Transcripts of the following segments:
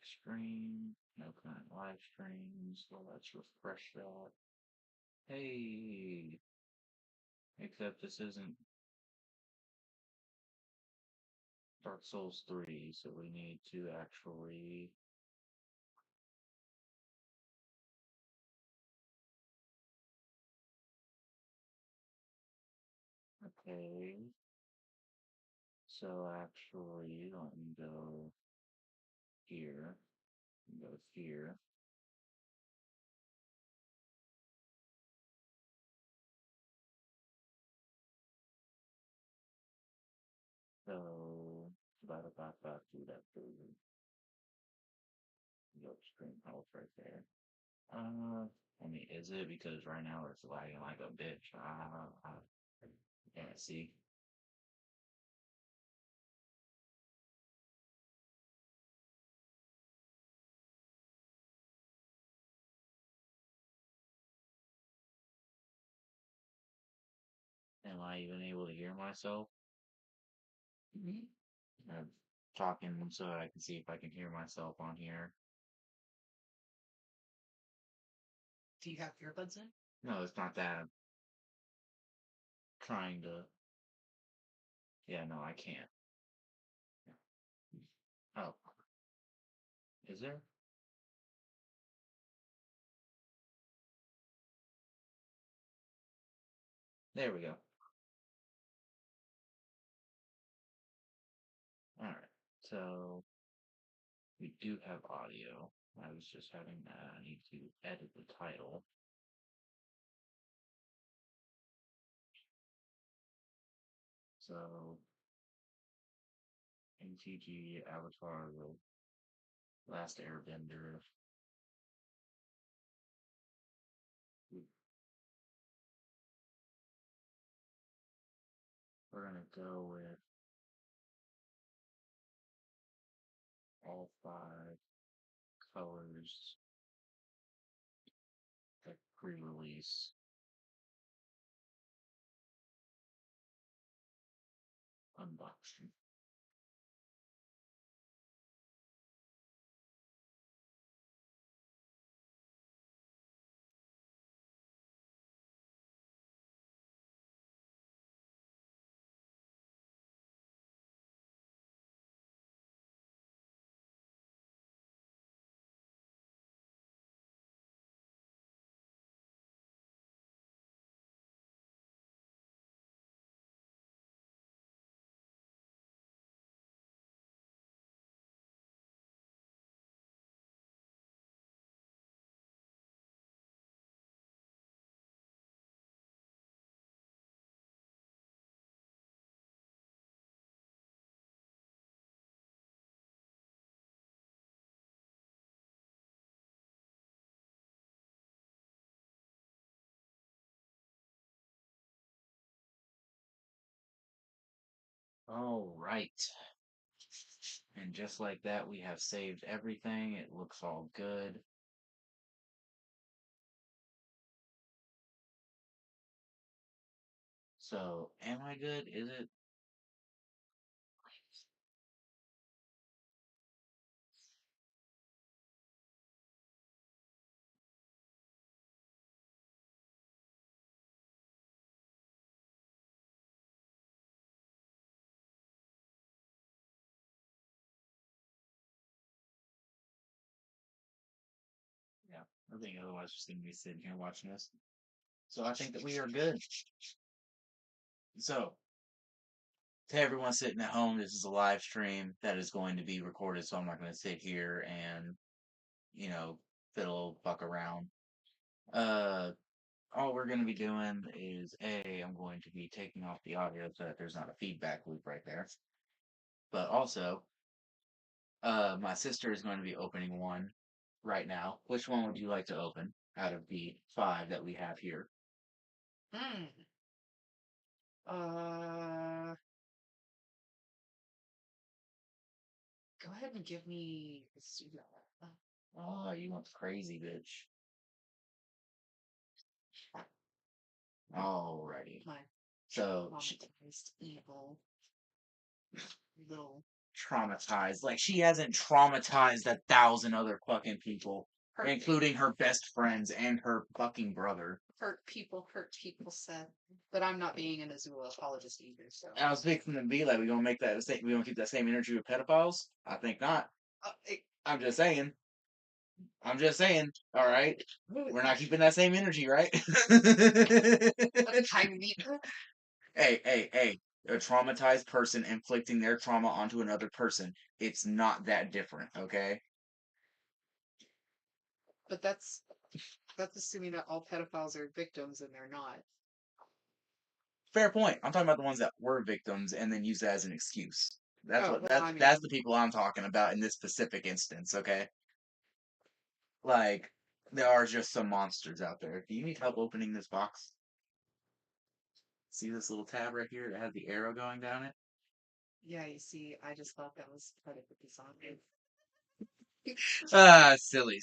Stream, no current live streams. So let's refresh that. Hey, except this isn't Dark Souls 3, so we need to actually. Okay, so actually, let me go here, go here. So, do that food. Go stream health right there. I mean, is it? Because right now it's lagging like a bitch. Yeah, see? Am I even able to hear myself? I'm talking so that I can see if I can hear myself on here. Do you have earbuds in? No, it's not that. I'm trying to. Yeah, no, I can't. Oh, is there? There we go. Alright, so we do have audio. I was just having I need to edit the title. So, MTG Avatar, the Last Airbender. We're gonna go with all five colors, like pre-release unboxing. All right. And just like that, we have saved everything. It looks all good. So, am I good? Is it? Yeah. I think otherwise, just going to be sitting here watching this. So, I think that we are good. So, to everyone sitting at home, this is a live stream that is going to be recorded. So, I'm not going to sit here and, you know, fiddle, fuck around. Uh, all we're going to be doing is I'm going to be taking off the audio so that there's not a feedback loop right there. But also, my sister is going to be opening one right now. Which one would you like to open out of the five that we have here? Hmm. Uh, Go ahead and give me the pseudo. Oh, you want the crazy bitch. Alrighty. My So, traumatized, evil little traumatized. Like, she hasn't traumatized 1,000 other fucking people, Hurt, including her best friends and her fucking brother. hurt people, Seth. But I'm not being an Azula apologist either, so. I was fixing to be like, we gonna make that the same. We gonna keep that same energy with pedophiles? I think not. I'm just saying. I'm just saying. All right, we're not keeping that same energy, right? I mean, Hey. A traumatized person inflicting their trauma onto another person. It's not that different, okay? but that's assuming that all pedophiles are victims, and they're not. Fair point. I'm talking about the ones that were victims and then used that as an excuse. That's Oh what well, I that's mean, the people I'm talking about in this specific instance, okay? Like, there are just some monsters out there. Do you need help opening this box? See this little tab right here that has the arrow going down it? yeah. You see, I just thought that was part of the song. Ah, silly.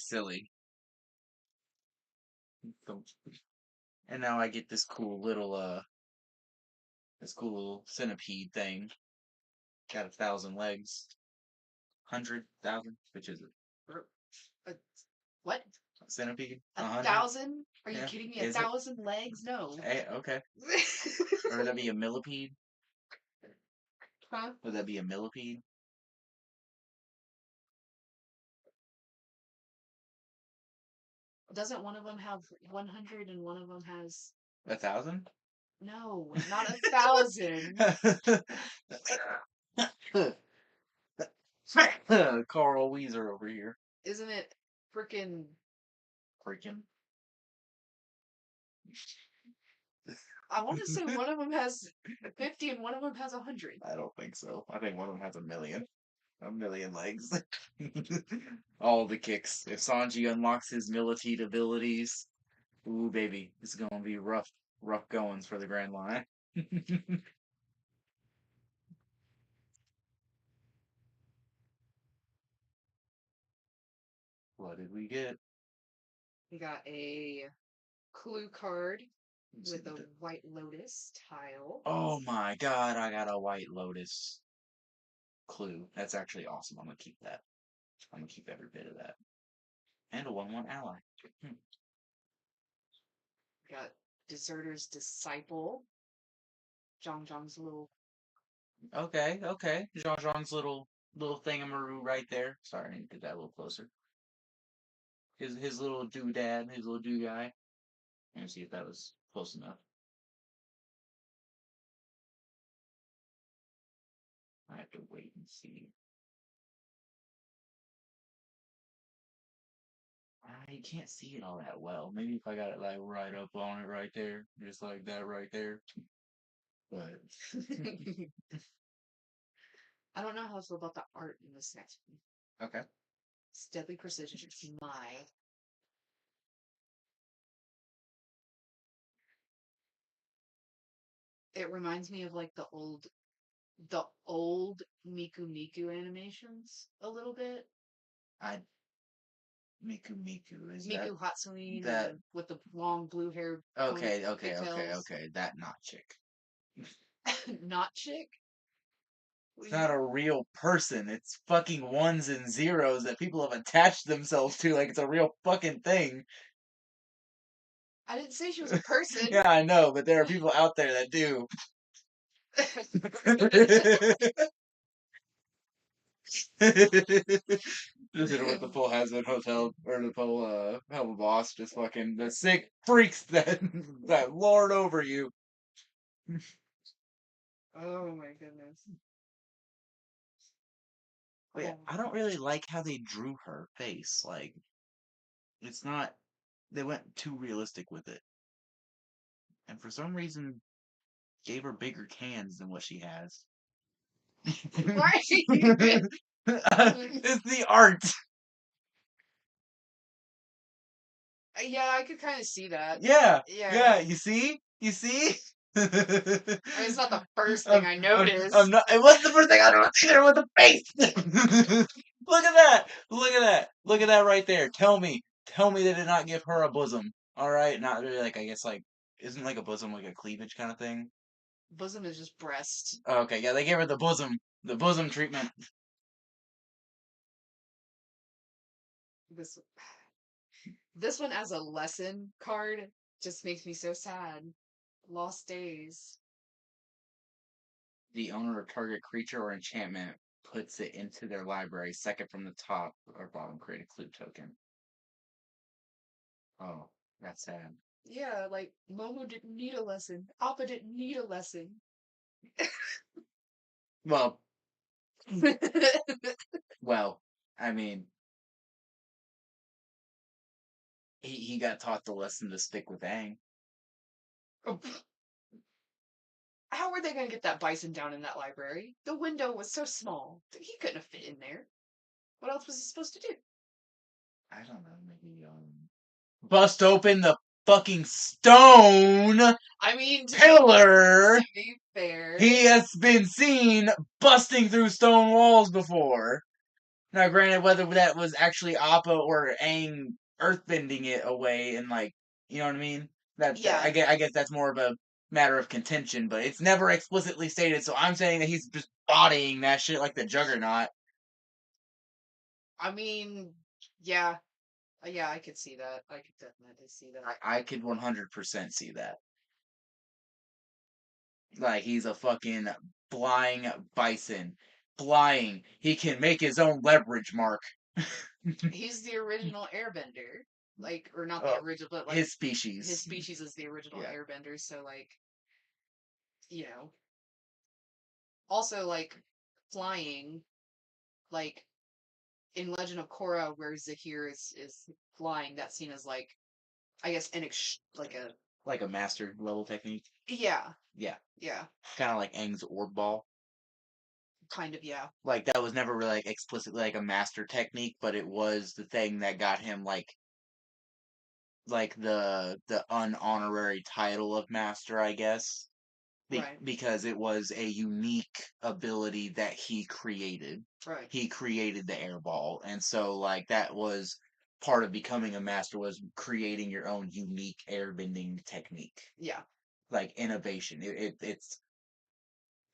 And now I get this cool little centipede thing. Got 1,000 legs. 100,000? Which is it? A, what? Centipede? A 100? 1,000? Are you Yeah. kidding me? A Is it? 1,000 legs? No. Hey, okay. Or would that be a millipede? Huh? Would that be a millipede? Doesn't one of them have 100 and one of them has 1,000? no, not 1,000? Carl Weezer over here. Isn't it freaking? Freaking. I want to say one of them has 50 and one of them has 100. I don't think so. I think one of them has a million. A million legs. All the kicks. If Sanji unlocks his millipede abilities, ooh baby, it's gonna be rough goings for the Grand Line. What did we get? We got a clue card with a White Lotus tile. Oh my god, I got a White Lotus clue. That's actually awesome. I'm gonna keep that. I'm gonna keep every bit of that. And a 1/1 ally. Hmm. Got Deserter's Disciple. Zhang's little. Okay. Jean-Jean's little thingamaroo right there. Sorry, I need to get that a little closer. His little doodad, his little doo guy. Let me see if that was close enough. I have to wait and see. You can't see it all that well. Maybe if I got it like right up on it right there, just like that right there. But I don't know how I feel about the art in this next one. okay. It's Deadly Precision. My. It reminds me of like the old Miku animations a little bit. I Miku is Miku Hatsune that with the long blue hair, pigtails. okay. That not chick. Not chick. It's not a real person. It's fucking ones and zeros that people have attached themselves to like it's a real fucking thing. I didn't say she was a person. Yeah, I know, but there are people out there that do. Just hit it with the full Hazard Hotel or the full Hell Boss, just fucking the sick freaks that that lord over you. Oh my goodness. But yeah, I don't really like how they drew her face. Like, it's not. They went too realistic with it, and for some reason, gave her bigger cans than what she has. Right. It's the art. Yeah, I could kind of see that. Yeah, Yeah. yeah. You see. I mean, it's not the first thing I noticed. I'm not. It wasn't the first thing I noticed either. With the face. Look at that. Look at that right there. Tell me they did not give her a bosom. All right, not really. Like I guess like isn't like a bosom like a cleavage kind of thing. Bosom is just breast. Okay, yeah, they gave her the bosom treatment. this this one as a lesson card just makes me so sad. Lost days. The owner of target creature or enchantment puts it into their library, second from the top or bottom, create a clue token. Oh, that's sad. Yeah, like Momo didn't need a lesson. Appa didn't need a lesson. Well, well, I mean, he got taught the lesson to stick with Aang. How were they going to get that bison down in that library? The window was so small. He couldn't have fit in there. What else was he supposed to do? I don't know, maybe bust open the fucking stone I mean, pillar. to be fair, He has been seen busting through stone walls before. Now, granted, whether that was actually Appa or Aang earthbending it away and like, you know what I mean? yeah. I guess that's more of a matter of contention, but it's never explicitly stated. So I'm saying that he's just bodying that shit like the Juggernaut. I mean, yeah. Yeah, I could see that. I could definitely see that. I could 100% see that. Like he's a fucking flying bison. Flying. He can make his own leverage mark. He's the original airbender. Like, or not the Oh, original, but like his species. his species is the original Yeah. airbender. So, like, you know, also like flying, like in Legend of Korra, where Zahir is flying, that scene is like, I guess, Like a master level technique. yeah, Yeah. yeah, Kind of like Aang's orb ball. kind of, yeah, Like that was never really like explicitly like a master technique, but it was the thing that got him like the unhonorary title of master, I guess. right, Because it was a unique ability that he created. right, He created the air ball, and so like that was part of becoming a master was creating your own unique airbending technique, yeah, like innovation. It's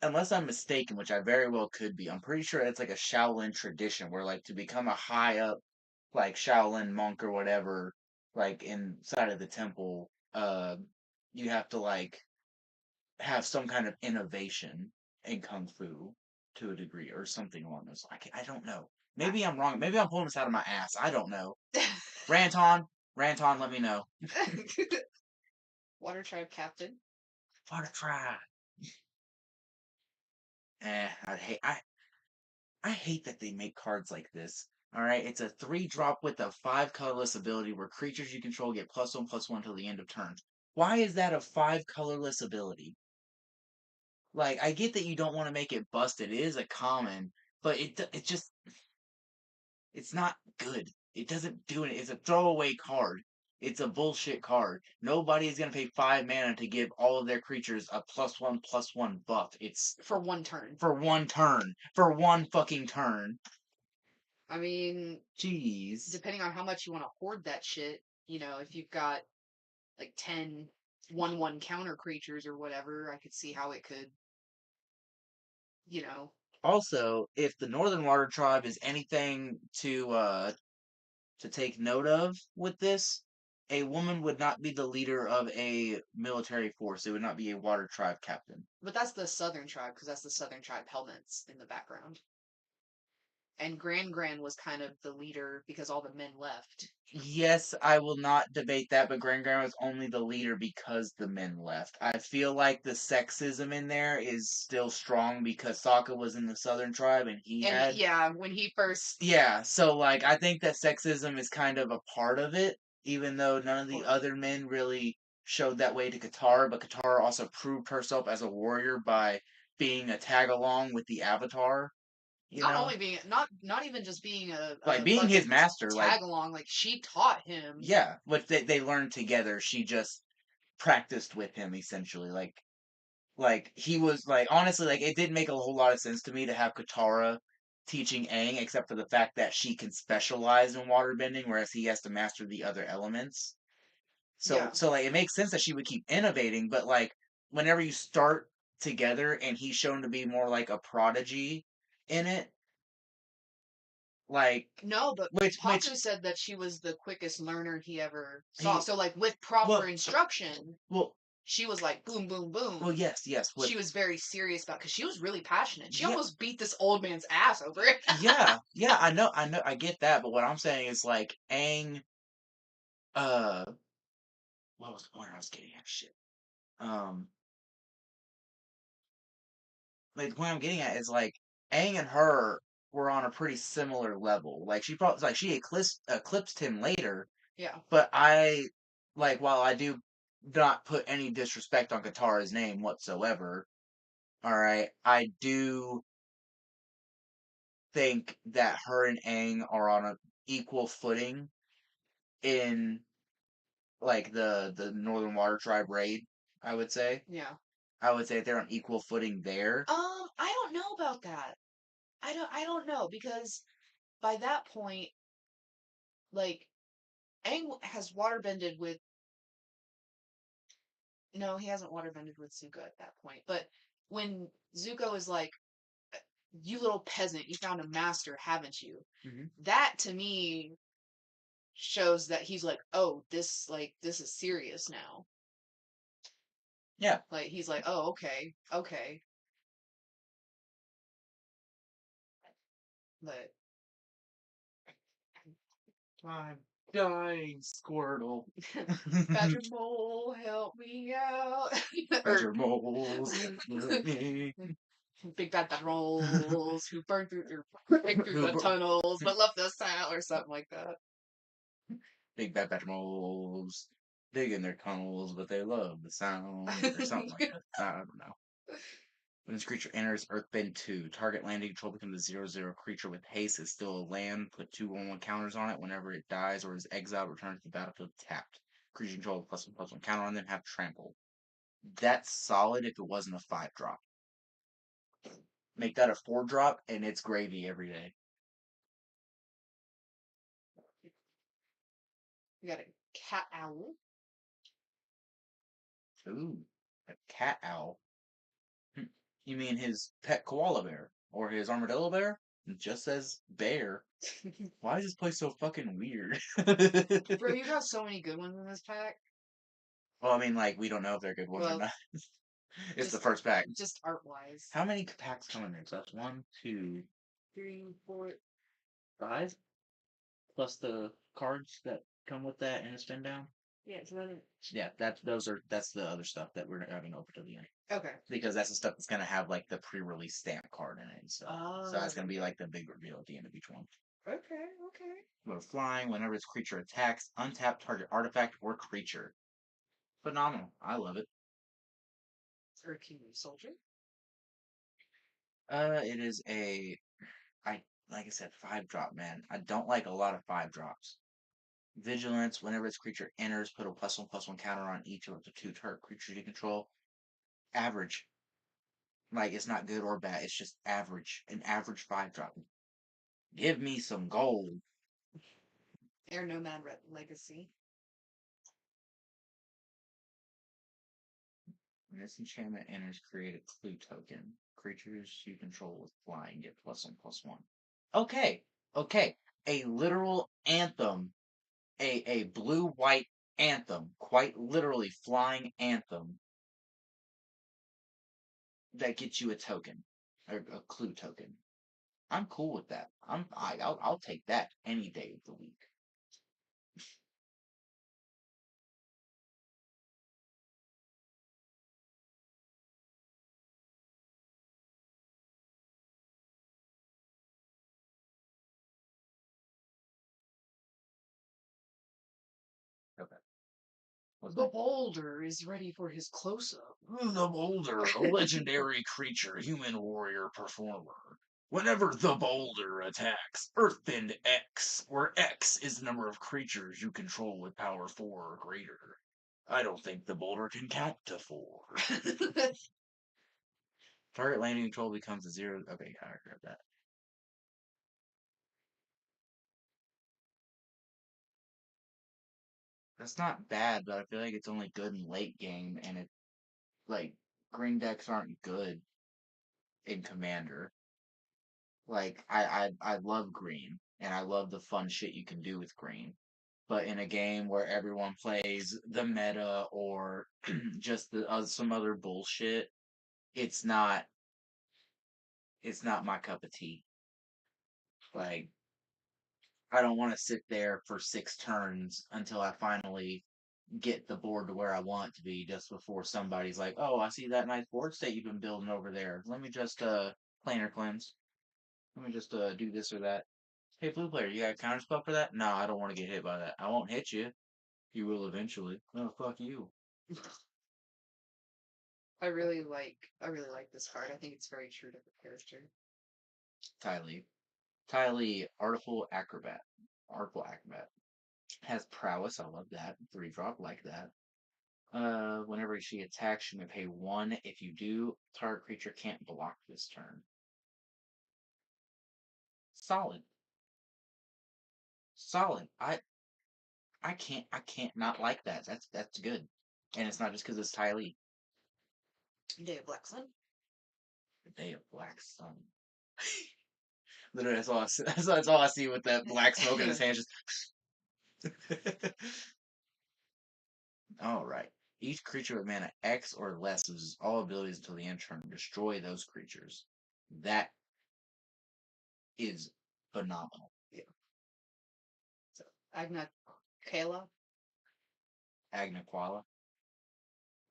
unless I'm mistaken, which I very well could be. I'm pretty sure it's like a Shaolin tradition where like to become a high up like Shaolin monk or whatever, like inside of the temple, you have to like have some kind of innovation in kung fu to a degree or something along those lines. I don't know. Maybe I'm wrong. Maybe I'm pulling this out of my ass. I don't know. Ranton, Ranton, let me know. Water Tribe Captain. What a try. I hate that they make cards like this. All right, it's a 3-drop with a 5 colorless ability where creatures you control get +1/+1 till the end of turn. Why is that a 5 colorless ability? Like, I get that you don't want to make it busted. It is a common, but it just it's not good. It doesn't do it. It's a throwaway card. It's a bullshit card. Nobody is gonna pay 5 mana to give all of their creatures a +1/+1 buff. It's For one turn. for one turn. For one fucking turn. I mean, Jeez. depending on how much you want to hoard that shit, if you've got like 10 1/1 counter creatures or whatever, I could see how it could, you know. Also, if the Northern Water Tribe is anything to take note of with this, a woman would not be the leader of a military force. It would not be a Water Tribe captain. But that's the Southern Tribe, because that's the Southern Tribe helmets in the background. And Gran was kind of the leader because all the men left. Yes, I will not debate that, but Grand Grandma was only the leader because the men left. I feel like the sexism in there is still strong because Sokka was in the Southern Tribe and he And had yeah, when he first. yeah, so like I think that sexism is kind of a part of it, even though none of the Or, other men really showed that way to Katara, but Katara also proved herself as a warrior by being a tag along with the Avatar, you not know? only being not even just being Like a being his fucking master, like tag along, like she taught him. yeah, which they learned together. She just practiced with him essentially. Like he was like honestly like it didn't make a whole lot of sense to me to have Katara teaching Aang, except for the fact that she can specialize in waterbending, whereas he has to master the other elements. So Yeah. so like it makes sense that she would keep innovating, but like whenever you start together and he's shown to be more like a prodigy in it, Like, No, but which Haku said that she was the quickest learner he ever saw. he So like with proper well instruction, well she was like boom, boom, well boom. yes with She was very serious about because she was really passionate. She yeah almost beat this old man's ass over it. yeah I get that, but what I'm saying is like Aang, uh what was the point I was getting at? Shit. Um, like the point I'm getting at is like Aang and her were on a pretty similar level. Like she eclipsed him later, Yeah. but I like while I do not put any disrespect on Katara's name whatsoever, all right, I do think that her and Aang are on a equal footing in like the Northern Water Tribe raid. I would say. Yeah. I would say they're on equal footing there. I don't know about that. I don't know because by that point, like Aang has waterbended with no, he hasn't waterbended with Zuko at that point. But when Zuko is like, "You little peasant, you found a master, haven't you?" Hmm. That to me shows that he's like, "Oh, this is serious now." Yeah. Like he's like, "Oh, okay, okay." But I'm dying, Squirtle. Badger Mole, help me out. Or Badger moles, help me. big bad trolls who burned through or break through Who the tunnels but left the sound or something like that. big bad badger moles dig in their tunnels, but they love the sound, or something like that. I don't know. When this creature enters Earthbend 2, target landing control becomes a 0/0 creature with haste. Is still a land. Put 2/1 counters on it. Whenever it dies or is exiled, return to the battlefield tapped. Creature control +1/+1 counter on them. Have trample. That's solid if it wasn't a 5 drop. Make that a 4 drop, and it's gravy every day. We got a cat owl. Ooh, a cat owl. Hmm. You mean his pet koala bear or his armadillo bear? It just says bear. Why is this place so fucking weird? Bro, you got so many good ones in this pack. Well, I mean, like we don't know if they're good ones or Well, not. It's the just first pack. just art wise. How many packs come in there? So that's one, two, 5, plus the cards that come with that and a spin down. Yeah, so then Yeah, that's the other stuff that we're not having open till the end. okay. Because that's the stuff that's gonna have like the pre-release stamp card in it and stuff. So that's Oh, gonna be like the big reveal at the end of each one. okay, okay. But flying, whenever its creature attacks, untap target artifact or creature. Phenomenal. I love it. Or King Soldier. It is I like I said, 5 drop, man. I don't like a lot of 5 drops. Vigilance, whenever its creature enters, put a +1/+1 counter on each of the 2 target creatures you control. Average. Like it's not good or bad. It's just average. An average 5 drop. Give me some gold. Air Nomad Legacy. When this enchantment enters, create a clue token. Creatures you control with flying get +1/+1. Okay, okay. A literal anthem. A blue white anthem. Quite literally flying anthem that gets you a token. Or a clue token. I'm cool with that. I'll take that any day of the week. Okay. What's The that? Boulder is ready for his close up. The Boulder, a legendary creature, human warrior performer. Whenever the Boulder attacks, Earthbend X, where X is the number of creatures you control with power 4 or greater. I don't think the Boulder can count to 4. Target landing control becomes a 0. Okay, I heard that. That's not bad, but I feel like it's only good in late game, and it like green decks aren't good in Commander. Like I love green. and I love the fun shit you can do with green. But in a game where everyone plays the meta or just some other bullshit, it's not it's not my cup of tea. Like I don't want to sit there for 6 turns until I finally get the board to where I want it to be just before somebody's like, "Oh, I see that nice board state you've been building over there. Let me just planar cleanse. Let me just do this or that." Hey, blue player, you got a counter spell for that? No, I don't want to get hit by that. I won't hit you. You will eventually. Oh, fuck you. I really like this card. I think it's very true to the character. Ty Lee, Artful Acrobat. Artful Acrobat. Has prowess. I love that. 3-drop, like that. Whenever she attacks, she may pay 1. If you do, target creature can't block this turn. Solid. Solid. I can't not like that. That's good. And it's not just because it's Ty Lee. Day of Black Sun. The Day of Black Sun. Literally, that's all I see. That's all I see with that black smoke in his hand. Just all right. Each creature with mana X or less loses all abilities until the end turn. Destroy those creatures. That is phenomenal. Yeah. So Agna Kayla. Agna Quala.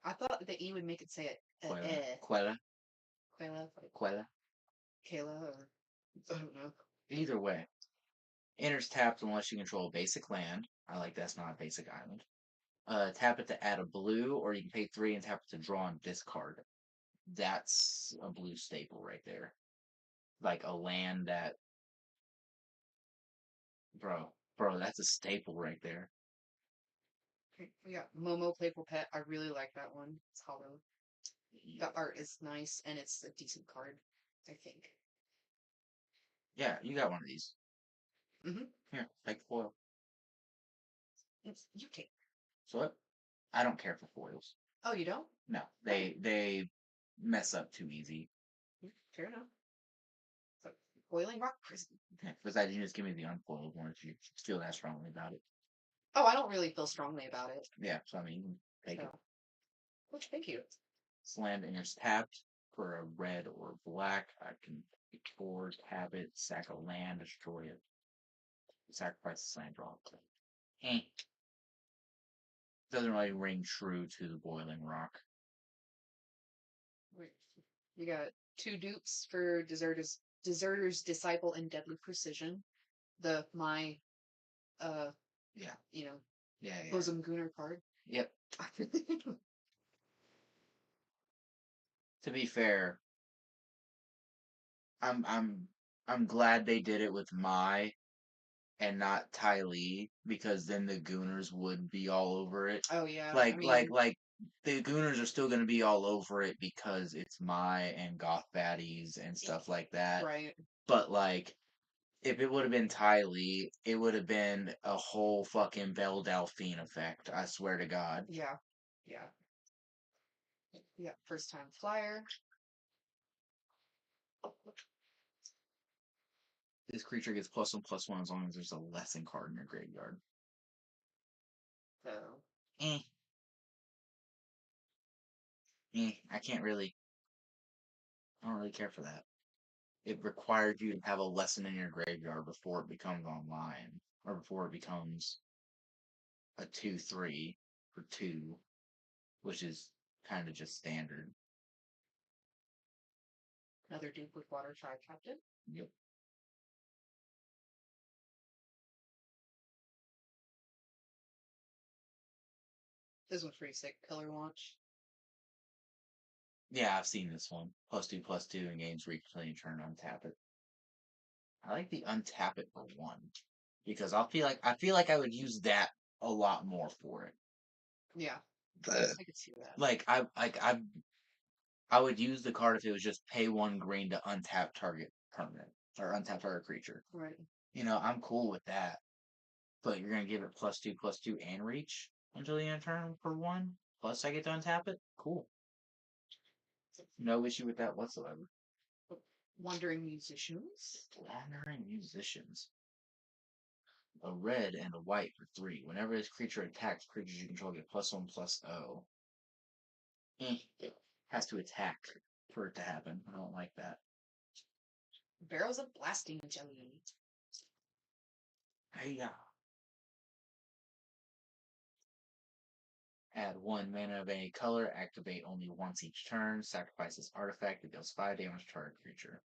I thought the E would make it say it. Quella. Quella. Kayla. Quella. Kayla or I don't know. Either way. Enters tapped unless you control a basic land. I like that's not a basic island. Tap it to add a blue, or you can pay 3 and tap it to draw and discard. That's a blue staple right there. Like a land that, bro, that's a staple right there. Okay, we got Momo Playful Pet. I really like that one. It's hollow. The art is nice and it's a decent card, I think. Yeah, you got one of these. Mm-hmm. Here, take the foil. It's you take. So what? I don't care for foils. Oh, you don't? No, they mess up too easy. Fair enough. So, Boiling Rock Prison. Yeah, besides, you just give me the unfoiled one if you feel that strongly about it. Oh, I don't really feel strongly about it. Yeah, so I mean, take it. Well, thank you. This land enters tapped for a red or black. I can board, tap it, sack a land, destroy it. Sacrifice the land, draw it. Eh. Doesn't really ring true to the Boiling Rock. Wait, you got 2 dupes for Deserter's Disciple and Deadly Precision. My Yeah, yeah. bosom gooner card. Yep. To be fair, I'm glad they did it with Mai and not Ty Lee because then the Gooners would be all over it. Oh yeah, Like the Gooners are still gonna be all over it because it's Mai and Goth Baddies and stuff like that. right. But like if it would have been Ty Lee, it would have been a whole fucking Belle Delphine effect. I swear to God. Yeah, yeah. Yeah, first time flyer. This creature gets +1/+1 as long as there's a lesson card in your graveyard. So Eh. I can't really. I don't really care for that. It required you to have a lesson in your graveyard before it becomes online, or before it becomes a 2/3 for 2, which is kind of just standard. another dupe with Water Tribe Captain. Yep. This one's pretty sick. Color launch. Yeah, I've seen this one. +2/+2 and gains reach until you turn untap it. I like the untap it for 1 because I feel like I would use that a lot more for it. Yeah, I could see that. I would use the card if it was just pay 1 green to untap target permanent or untap target creature. Right. I'm cool with that. But you're gonna give it +2/+2 and reach until the end turn for 1. Plus I get to untap it. Cool. No issue with that whatsoever. Wandering Musicians. Wandering Musicians. a red, and a white for 3. Whenever this creature attacks, creatures you control get +1/+0. It has to attack for it to happen. I don't like that. Barrels of blasting jelly. Hey, add 1 mana of any color, activate only once each turn, sacrifice this artifact, it deals 5 damage to target creature.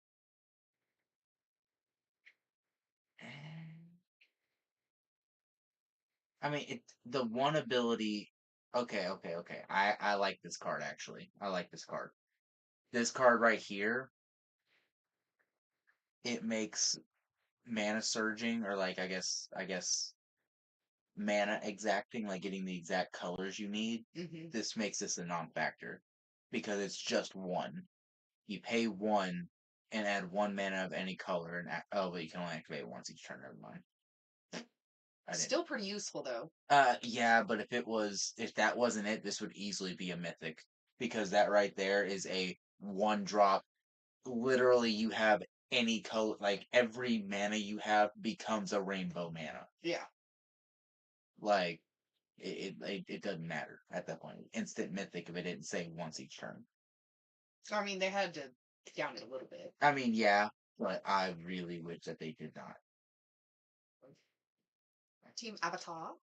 I mean, the one ability. Okay, okay, okay. I like this card actually. I like this card. This card right here, it makes mana surging, or like I guess mana exacting, like getting the exact colors you need. Mm-hmm. This makes this a non-factor because it's just 1. You pay 1 and add 1 mana of any color, and oh, but you can only activate it once each turn. Never mind. I didn't. Still pretty useful though. Yeah, but if that wasn't it, this would easily be a mythic because that right there is a 1 drop. Literally, you have any color, like every mana you have becomes a rainbow mana. Yeah. Like it doesn't matter at that point. Instant mythic if it didn't say once each turn. So I mean, they had to down it a little bit. I mean, yeah, but I really wish that they did not. Team Avatar.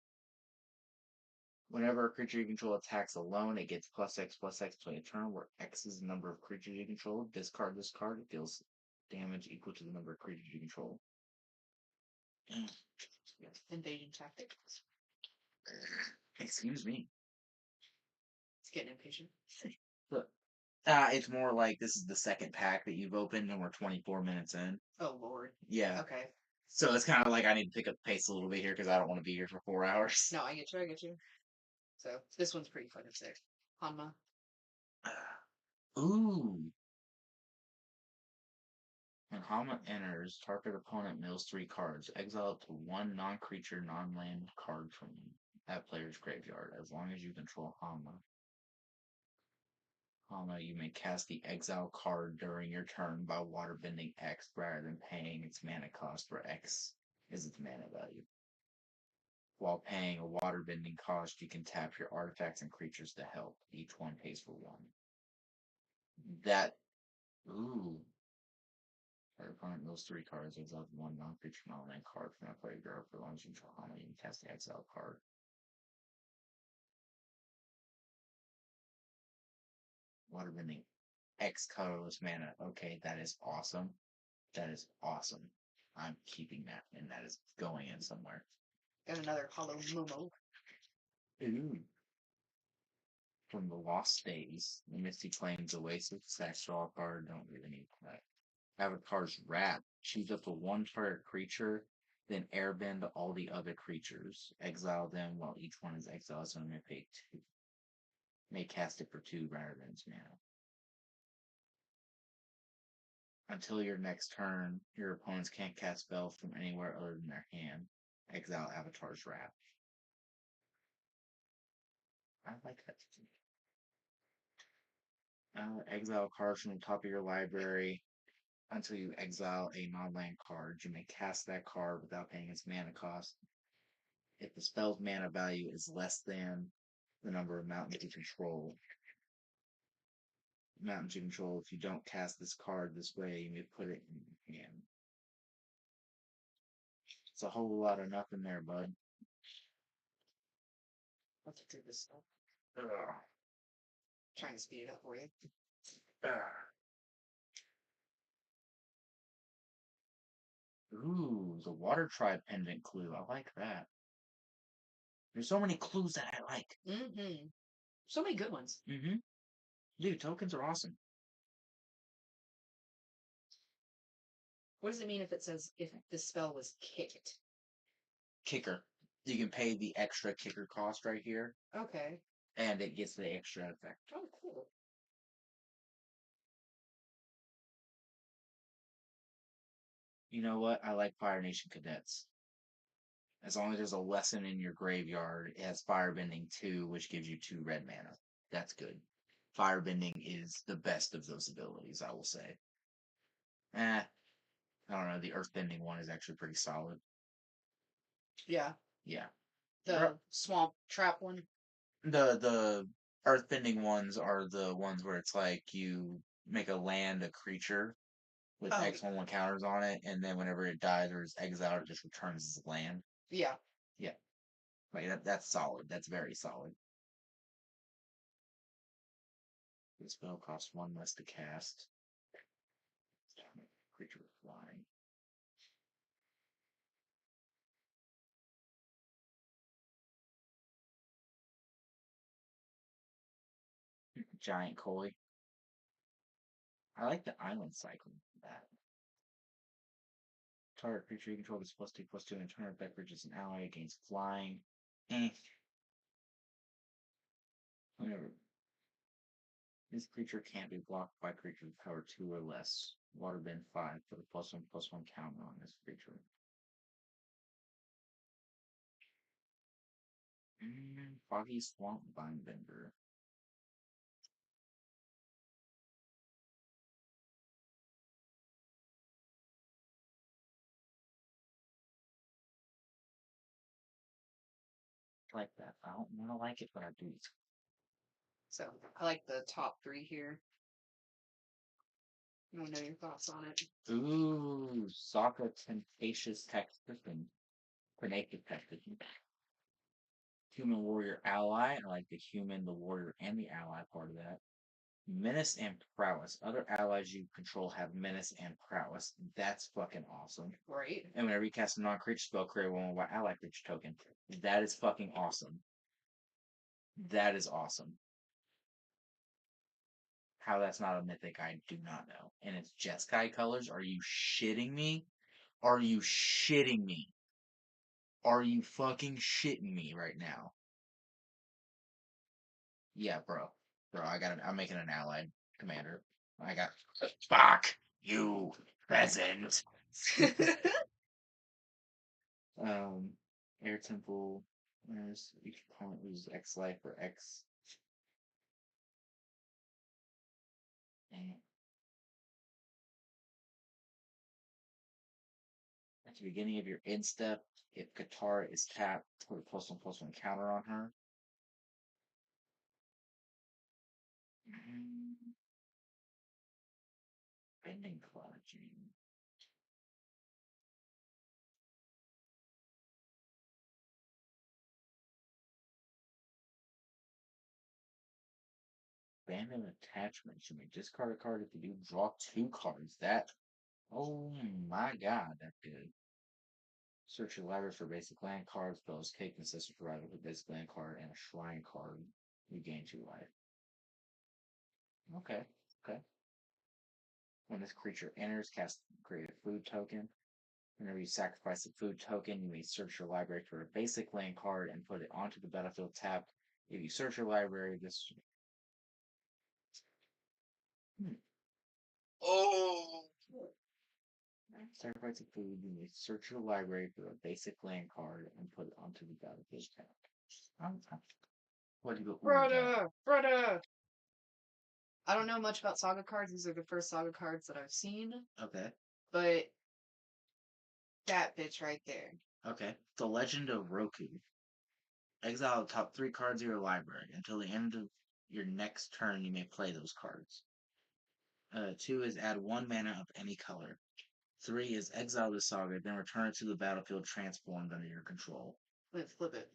Whenever a creature you control attacks alone, it gets +X/+X to a turn, where X is the number of creatures you control. Discard this card. It deals damage equal to the number of creatures you control. Invasion tactics. Excuse me. It's getting impatient. Look, it's more like this is the second pack that you've opened, and we're 24 minutes in. Oh lord. Yeah. Okay. So it's kind of like I need to pick up the pace a little bit here because I don't want to be here for 4 hours. No, I get you. I get you. So this one's pretty fucking sick. Hanma. Ooh. When Hama enters, target opponent mills 3 cards. Exile up to 1 non-creature, non-land card from that player's graveyard. As long as you control Hama, you may cast the exile card during your turn by waterbending X rather than paying its mana cost, where X is its mana value. While paying a waterbending cost, you can tap your artifacts and creatures to help. Each one pays for 1. That. Ooh. Our opponent mills 3 cards, exile 1 non-creature non-land card from a graveyard for long as you control Hama, you can cast the exile card. Waterbending X colorless mana. Okay, that is awesome. That is awesome. I'm keeping that, and that is going in somewhere. Got another Hollow Momo. Ooh. From the Lost Days, the Misty Plains Oasis, sack draw card, don't really need that. Avatar's Wrath. Choose up to 1 target creature, then airbend all the other creatures. Exile them while each one is exiled, so I may pay 2. May cast it for 2 rather than its mana. Until your next turn, your opponents can't cast spells from anywhere other than their hand. Exile Avatar's Wrath. I like that. Exile cards from the top of your library until you exile a non-land card. You may cast that card without paying its mana cost. If the spell's mana value is less than the number of mountains you control, if you don't cast this card this way, you may put it in your hand. It's a whole lot of nothing there, bud. Let's do this stuff. Ugh. Trying to speed it up for you. Ugh. Ooh, the Water Tribe pendant clue. I like that. There's so many clues that I like. Mm-hmm. So many good ones. Mm-hmm. Dude, tokens are awesome. What does it mean if it says if the spell was kicked? Kicker. You can pay the extra kicker cost right here, Okay. and it gets the extra effect. Oh, cool. You know what? I like Fire Nation Cadets. As long as there's a lesson in your graveyard, it has Firebending 2, which gives you 2 red mana. That's good. Firebending is the best of those abilities, I will say. I don't know. The Earthbending one is actually pretty solid. Yeah. Yeah. The swamp trap one. The earthbending ones are the ones where it's like you make a creature with Oh, X on one counters on it, and then whenever it dies or is exiled, it just returns as land. yeah. Yeah, like that's solid. That's very solid. This spell costs one less to cast. Creature flying. Giant koi. I like the island cycle. That target creature you control gets +2/+2 and turn effect is an ally against flying. Eh. Whatever. This creature can't be blocked by creatures with power 2 or less. Waterbend 5 for the +1/+1 counter on this creature. Foggy Swamp Vine-Bender. I like that. I don't want to like it, but I do. So I like the top three here. I want to know your thoughts on it. Ooh, Sokka Tenacious Tactician. Tenacious Tactician. Human warrior ally. I like the human, the warrior, and the ally part of that. Menace and prowess. Other allies you control have menace and prowess. That's fucking awesome. Right. And whenever you cast a non-creature spell, create one by ally creature token. That is fucking awesome. That is awesome. How that's not a mythic, I do not know. And it's Jeskai colors. Are you shitting me? Are you shitting me? Are you fucking shitting me right now? Yeah, bro. Bro, I'm making an allied commander. I got fuck you present. um Air Temple. There's each opponent loses X life or X. At the beginning of your end step, if Katara is tapped, put a +1/+1 counter on her. Bending Clodging. Abandon attachment. You may discard a card if you do. Draw 2 cards. That. Oh my god, that's good. Search your library for basic land cards, spells, cake, necessity provided with a basic land card, and a shrine card. You gain 2 life. Okay, okay. When this creature enters, create a food token. Whenever you sacrifice a food token, you may search your library for a basic land card and put it onto the battlefield tapped. If you search your library, this. Oh! Sacrifice a food, you may search your library for a basic land card and put it onto the battlefield tapped. What do you go? Brother! I don't know much about saga cards. These are the first saga cards that I've seen. Okay. But that bitch right there. Okay. The Legend of Roku. Exile the top 3 cards of your library. Until the end of your next turn, you may play those cards. 2 is add 1 mana of any color. 3 is exile the saga, then return it to the battlefield transformed under your control. Let's flip it.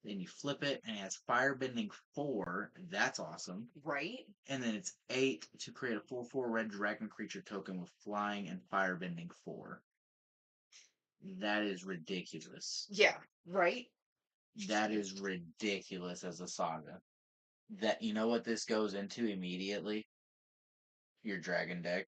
Then you flip it, and it has Firebending 4. That's awesome. Right? And then it's 8 to create a 4/4 red dragon creature token with flying and Firebending 4. That is ridiculous. Yeah, right? That is ridiculous as a saga. That you know what this goes into immediately? Your dragon deck.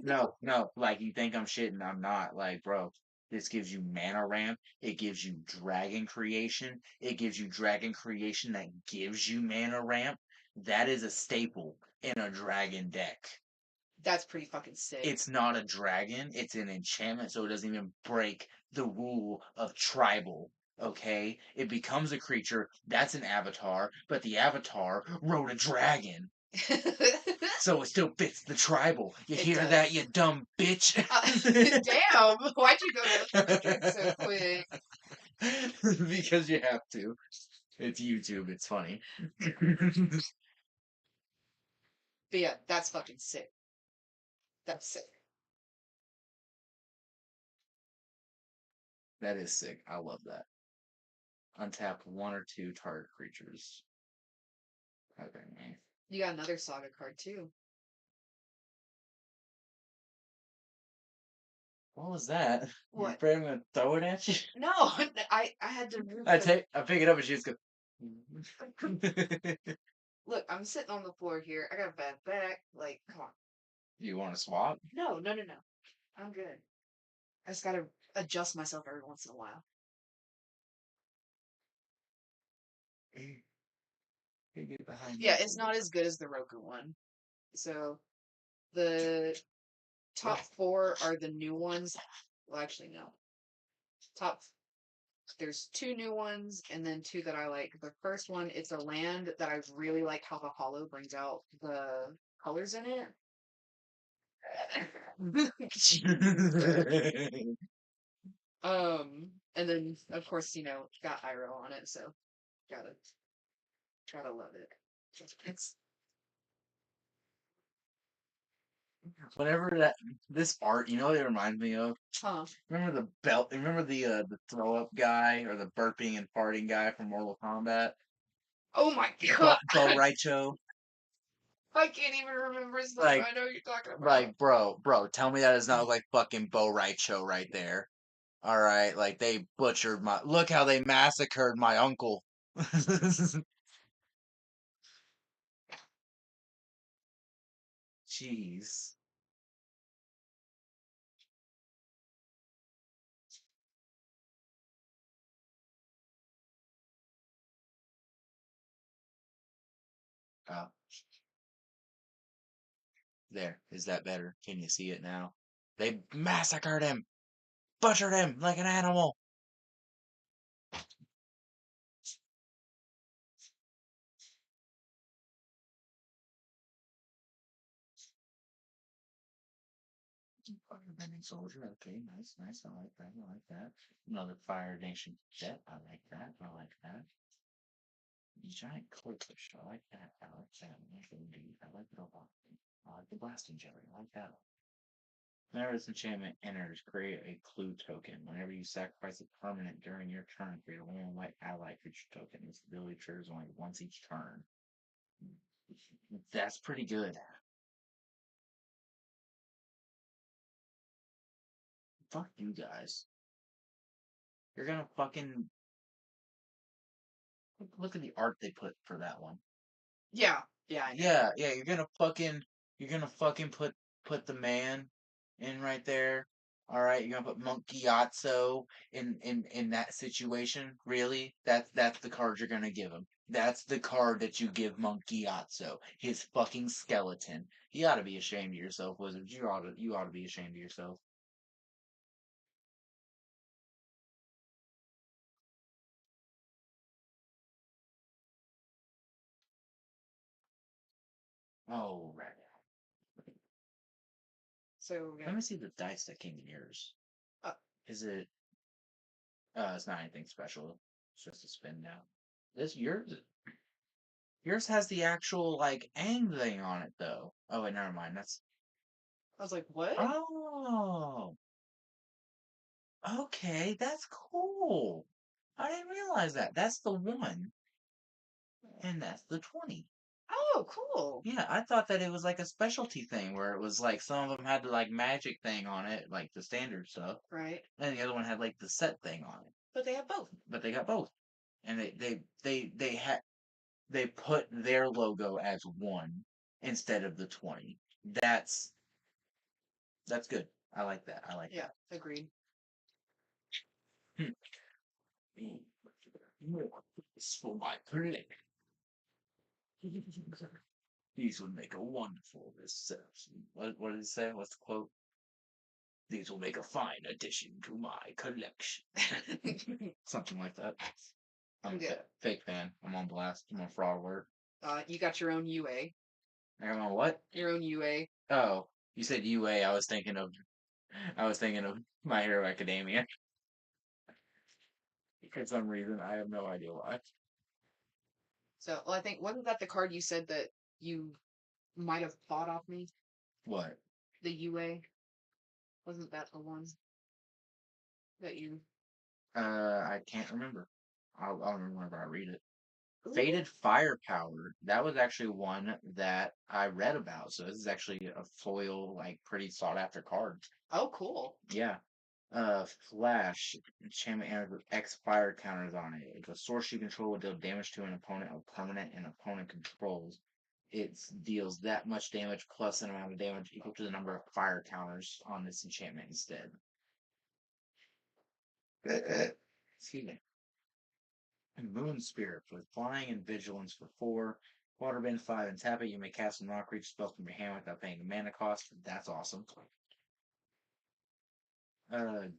No, like you think I'm shitting, I'm not. Like, bro, this gives you mana ramp, it gives you dragon creation, it gives you dragon creation that gives you mana ramp. That is a staple in a dragon deck. That's pretty fucking sick. It's not a dragon, it's an enchantment, so it doesn't even break the rule of tribal. Okay? It becomes a creature, that's an avatar, but the avatar rode a dragon. So it still fits the tribal. You It hear that, does. you dumb bitch? Damn! Why'd you go to the drink so quick? Because you have to. It's YouTube. It's funny. But yeah, that's fucking sick. That's sick. That is sick. I love that. Untap one or two target creatures. Okay, man. You got another saga card too. What was that? You What? afraid I'm gonna throw it at you? No, I had to move the. I pick it up and she just goes. Look, I'm sitting on the floor here. I got a bad back. Like, come on. You want to swap? No, no, no, no. I'm good. I just gotta adjust myself every once in a while. You get behind Yeah, me. it's not as good as the Roku one. So the top four are the new ones. Well, actually, no. Top There's two new ones and then two that I like. The first one, it's a land that I really like how the hollow brings out the colors in it. And then of course, it's got Iroh on it, so gotta gotta love it. It's Whenever that this art, you know what it reminds me of? huh. Remember the belt? Remember the throw up guy or the burping and farting guy from Mortal Kombat? Oh my god! Bo Raicho. I can't even remember his name. Like, I know what you're talking about. bro, tell me that does not look like fucking Bo Raicho right there. All right, like they butchered my. Look how they massacred my uncle. Jeez. Oh, there. Is that better? Can you see it now? They massacred him, butchered him like an animal. Fucking bending soldier. Okay, nice, nice. I like that. I like that. Another Fire Nation jet. I like that. I like that. Giant clipfish. I like that. I like that. I like it indeed. I like the robot. I like the blasting jelly. I like that. Whenever this enchantment enters, create a clue token. Whenever you sacrifice a permanent during your turn, create a one white ally creature token. This ability triggers only once each turn. That's pretty good. Fuck you guys. You're gonna fucking look at the art they put for that one. Yeah, yeah, I know. Yeah, you're gonna fucking put the man in right there. All right, you're gonna put Monkey Yatso in that situation. Really? That's the card you're gonna give him. That's the card that you give Monkey Yatso. His fucking skeleton. You ought to be ashamed of yourself, Wizards. You ought to be ashamed of yourself. Oh right. So Let yeah. me see the dice that came in yours. Uh, Is it? It's not anything special. It's just a spin now. This yours has the actual like ang thing on it though. Oh wait, never mind. That's I was like, what? oh okay. That's cool. I didn't realize that. That's the one, and that's the 20. Oh, cool. Yeah, I thought that it was like a specialty thing where it was like some of them had the like magic thing on it, like the standard stuff, Right. and the other one had like the set thing on it. But they have both. But they got both, and they put their logo as one instead of the 20. That's good. I like that. I like Yeah, that. agreed. This for my collection. These would make a wonderful reception. What did it say? What's the quote? These will make a fine addition to my collection. Something like that. I'm a Yeah. fake fan. I'm on blast. I'm on fraud alert. You got your own UA. I got my what? Your own UA. Oh, you said UA. I was thinking of My Hero Academia. For some reason, I have no idea why. So, well, I think wasn't that the card you said that you might have bought off me? What? The UA. Wasn't that the one that you? I can't remember. I'll remember if I read it. Ooh. Fated Firepower. That was actually one that I read about. So this is actually a foil, like pretty sought after card. Oh, cool. Yeah. Flash. Enchantment enters with X fire counters on it. If a source you control will deal damage to an opponent or permanent an opponent controls, it deals that much damage plus an amount of damage equal to the number of fire counters on this enchantment instead. Excuse me. And Moon Spirit with Flying and Vigilance for 4. Waterbend 5 and tap it. You may cast a non-creature spell from your hand without paying the mana cost. That's awesome.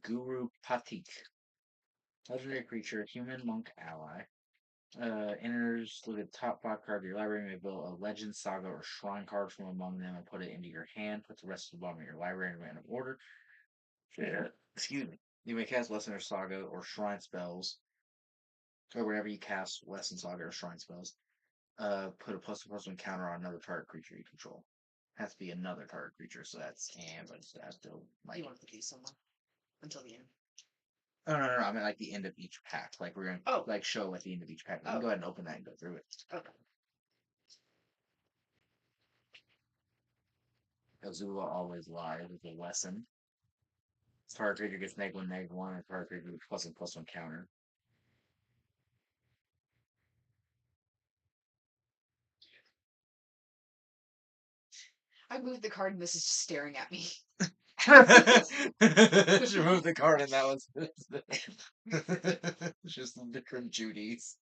Guru Patik. Legendary creature, human monk ally. Enters, look at the top 5 cards of your library. You may build a legend, saga, or shrine card from among them and put it into your hand. Put the rest of the bottom of your library in random order. Excuse me. You may cast Lesson or Saga or Shrine spells, or whenever you cast Lesson, Saga, or Shrine spells. Put a +1/+1 counter on another target creature you control. Has to be another target creature, so that's and but I still like. You want to put these somewhere until the end. Oh no, I mean like the end of each pack. Like we're gonna Oh. like show at the end of each pack. You can Oh. go ahead and open that and go through it. Okay. Azula always lies is a lesson. Target creature gets -1/-1, and target creature gets +1/+1 counter. I moved the card and this is just staring at me. She moved the card and that was just different Judies.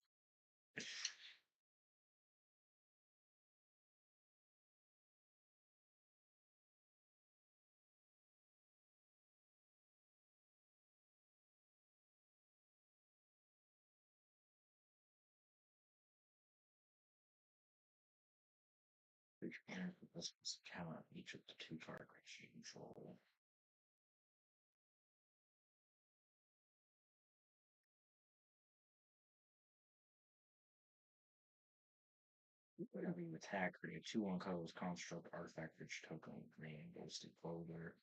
Creature enters with this counter each of the 2 target creatures you control. Whenever you attack, create a 2/1 colorless construct artifact creature token with green ghosted folder.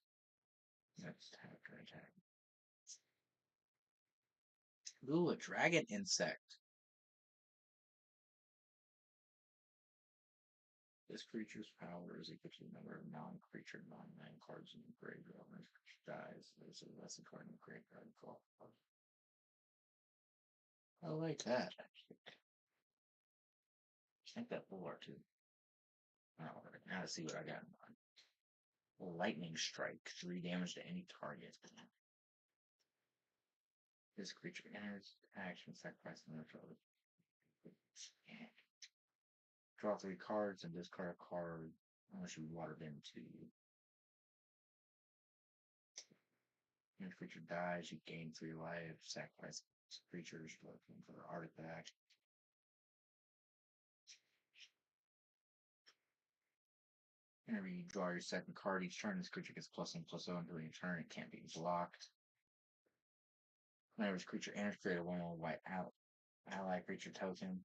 That's after attack. Ooh, a dragon insect. This creature's power is equal to the number of non-creature non-land cards in the graveyard. When this creature dies, there's a lesson card in the graveyard. I like that. I think that full art too. Alright, now to see what I got in mind. Lightning Strike. 3 damage to any target. This creature enters action, sacrifice another target. Draw 3 cards and discard a card unless you water them 2. When a creature dies, you gain 3 life, sacrifice creatures looking for an artifact. Whenever you draw your second card each turn, this creature gets +1/+0 until the end of turn. It can't be blocked. Whenever this creature enters, create a 1/1 white ally creature token.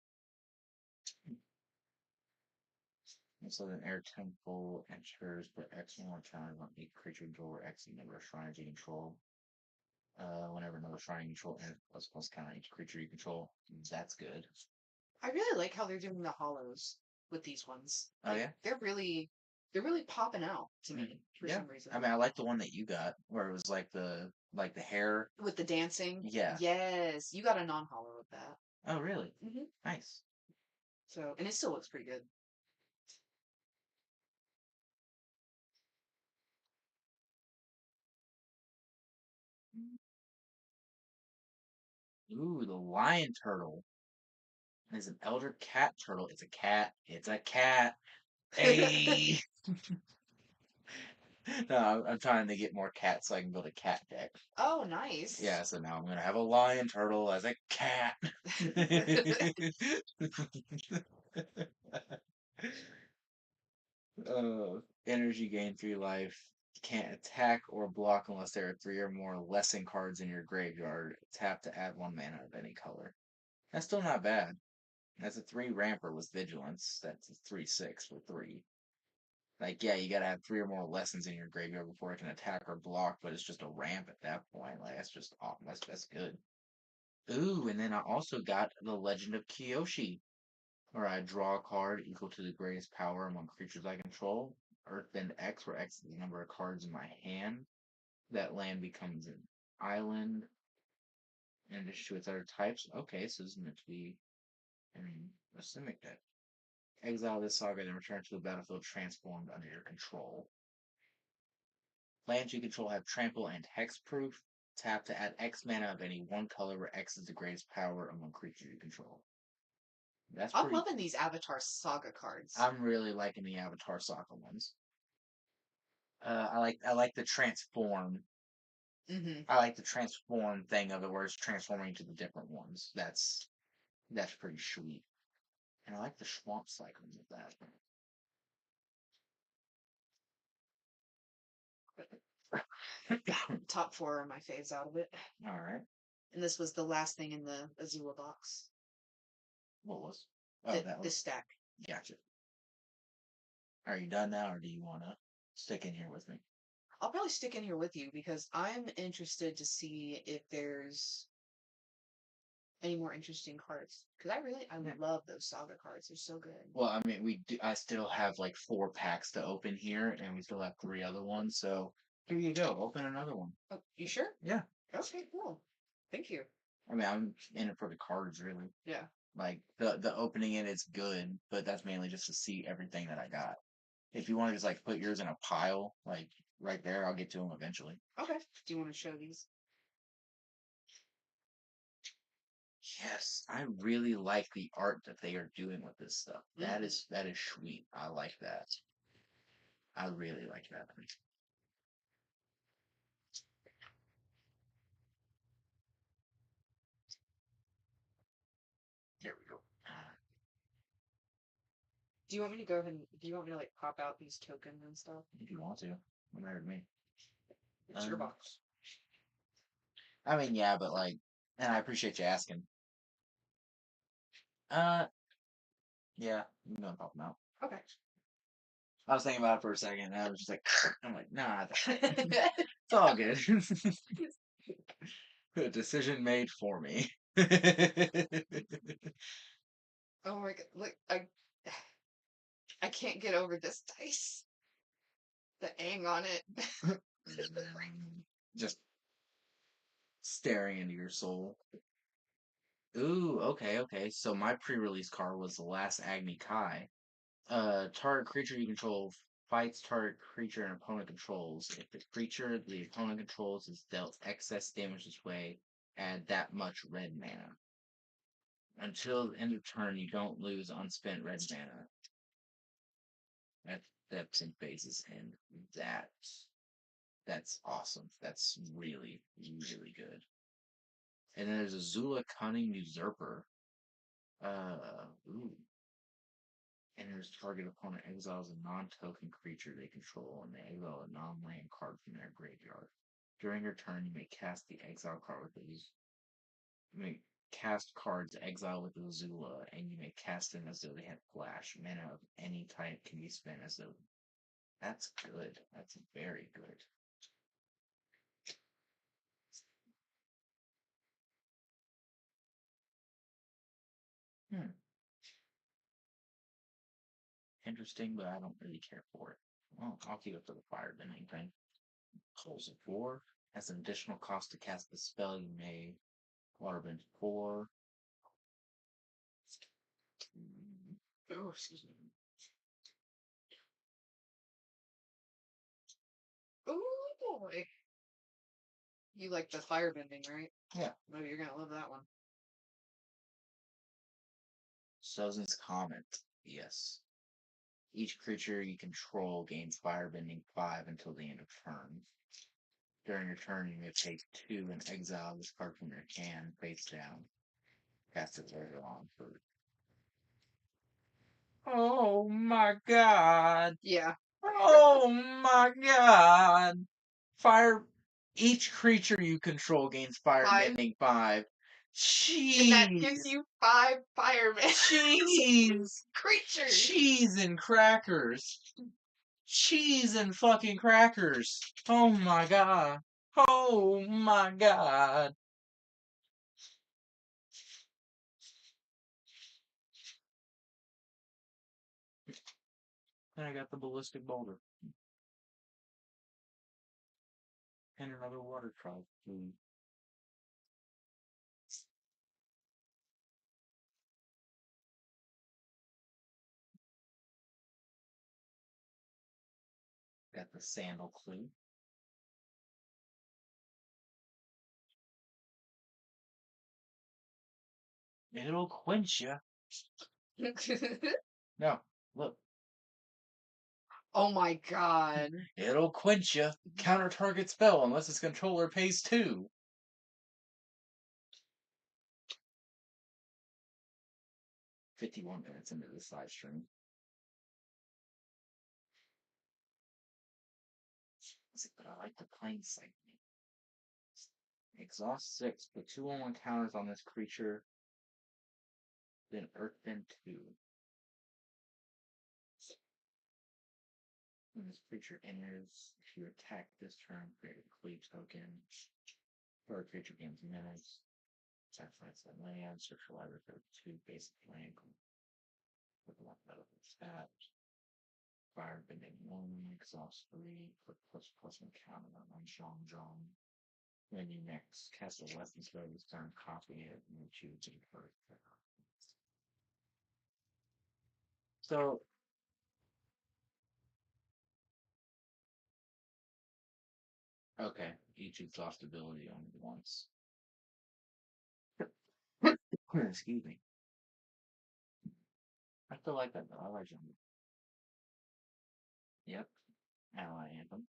And so then Air Temple enters, put X1 counter on each creature you control or X number of shrines you control. Whenever another shrine you control enters, +1 counter on each creature you control. That's good. I really like how they're doing the hollows with these ones. Oh yeah, They're really popping out to me for yeah. some reason. I mean, I like the one that you got where it was like the hair. With the dancing. Yeah. Yes, you got a non-hollow with that. Oh really? Hmm. Nice. So, and it still looks pretty good. Ooh, the lion turtle. It's an elder cat turtle. It's a cat. It's a cat. Hey. No, I'm trying to get more cats so I can build a cat deck. Oh, nice. Yeah, so now I'm gonna have a lion turtle as a cat. Energy gain 3 life. Can't attack or block unless there are three or more lesson cards in your graveyard. Tap to add 1 mana of any color. That's still not bad. That's a 3 ramper with vigilance. That's a 3/6 for 3. Like, yeah, you gotta have three or more lessons in your graveyard before it can attack or block, but it's just a ramp at that point. Like, that's just awesome. That's good. Ooh, and then I also got the Legend of Kyoshi, where I draw a card equal to the greatest power among creatures I control. Earthbend X, where X is the number of cards in my hand. That land becomes an island in addition to its other types. Okay, so this is meant to be, a Simic deck. Exile this saga, then return to the battlefield transformed under your control. Lands you control have trample and hexproof. Tap to add X mana of any one color where X is the greatest power among creatures you control. That's I'm pretty loving cool. these Avatar Saga cards. I'm really liking the Avatar Saga ones. I like the transform. Mm-hmm. I like the transform thing of it, where it's transforming to the different ones. That's pretty sweet, and I like the swamp cycles of that. Top four are my faves out of it. All right, And this was the last thing in the Azula box. what was? Oh, that This was. stack. Gotcha. Are you done now, or do you want to stick in here with me? I'll probably stick in here with you because I'm interested to see if there's any more interesting cards. Because I Yeah. love those Saga cards. They're so good. Well, I mean, we do. I still have like 4 packs to open here, and we still have 3 other ones. So here you go. Open another one. Oh, you sure? Yeah. Okay, cool. Thank you. I mean, I'm in it for the cards, really. Yeah. Like the opening it is good, but that's mainly just to see everything that I got. If you want to just like put yours in a pile, like right there, I'll get to them eventually. Okay. Do you want to show these? Yes, I really like the art that they are doing with this stuff. That Mm-hmm. is sweet. I like that. I really like that. Here we go. Do you want me to go ahead and do you want me to like pop out these tokens and stuff? If you want to, no matter to me. It's your box. I mean, yeah, but like, and I appreciate you asking. Uh, yeah, you can go and pop them out. Okay. I was thinking about it for a second, and I was just like, I'm like, nah, it's all good. The decision made for me. Oh my god! Look, I can't get over this dice. The ang on it. Just staring into your soul. Ooh, okay. So my pre-release card was the last Agni Kai. Target creature you control fights target creature an opponent controls. If the creature the opponent controls is dealt excess damage this way, add that much red mana. Until the end of turn, you don't lose unspent red mana. That depths and phases, and that that's awesome. That's really, really good. And then there's a Zula Cunning Usurper. Ooh. Enters target opponent exiles a non-token creature they control, and they exile a non-land card from their graveyard. During your turn, you may cast the exile card with these. You may cast cards exile with the Zula, and you may cast them as though they had flash. Mana of any type can be spent as though. That's good. That's very good. Hmm. Interesting, but I don't really care for it. Well, I'll keep it for the fire bending thing. Souls of War. As an additional cost to cast the spell, you may waterbend 4. Oh, excuse me. Oh boy. You like the firebending, right? Yeah. Maybe you're gonna love that one. Sozin's Comet. Yes. Each creature you control gains firebending 5 until the end of turn. During your turn, you may take 2 and exile this card from your hand face down. Cast it later on for. Oh my god. Yeah. Oh my god. Fire. Each creature you control gains fire 5. bending 5. And that Jeez. gives you 5 firemen Cheese. creatures. Cheese and crackers. Cheese and fucking crackers. Oh my god. Oh my god. And I got the ballistic boulder. And another water trout. Got the sandal clue. It'll quench you. No, look. Oh my god. It'll quench you. Counter target spell unless its controller pays 2. 51 minutes into this live stream. But I like the plain sight. Exhaust 6, put 2/1 counters on this creature, then Earthbend 2. When this creature enters, if you attack this turn, create a cleave token. Or a creature gains minutes. Sacrifice that land, search for library for 2 basic land. Put 1 medical stat. Fire bending 1, exhaust 3, put ++1 counter on Zhong. When you next cast a weapon spell this turn, copy it and you choose to convert it. So, okay, each exhaust ability only once. Excuse me. I still like that though. I like Jungle. Yep. Ally Anthem.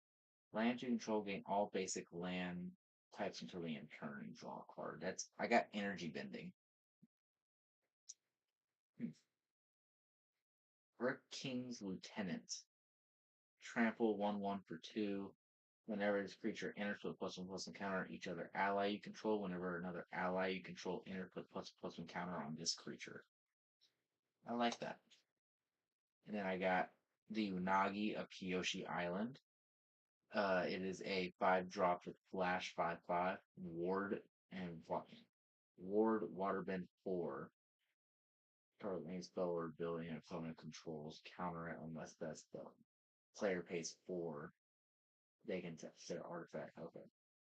Land you control gain all basic land types until the end turn and draw a card. I got energy bending. Brick King's Lieutenant. Trample 1/1 for 2. Whenever this creature enters, put +1/+1 counter on each other ally you control. Whenever another ally you control enters, put +1/+1 counter on this creature. I like that. And then I got the Unagi of Kyoshi Island. It is a 5-drop with flash 5/5, ward and ward waterbend 4. Target main spell or ability an opponent controls counter it unless that spell player pays 4. They can test their artifact. Okay.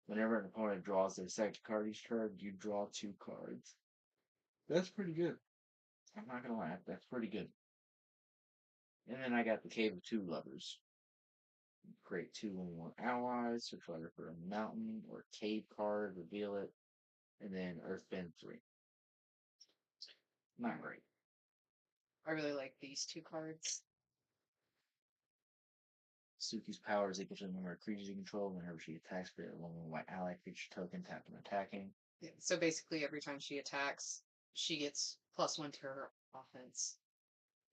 Whenever an opponent draws their second card each turn, you draw 2 cards. That's pretty good. I'm not gonna lie, that's pretty good. And then I got the Cave of Two Lovers. Create 2/1 allies, search letter for a mountain or cave card, reveal it, and then Earthbend 3. Not great. I really like these 2 cards. Suki's power is equal to the number of creatures you control. Whenever she attacks, create a 1/1 white ally creature token, tap and attacking. Yeah, so basically, every time she attacks, she gets +1 to her offense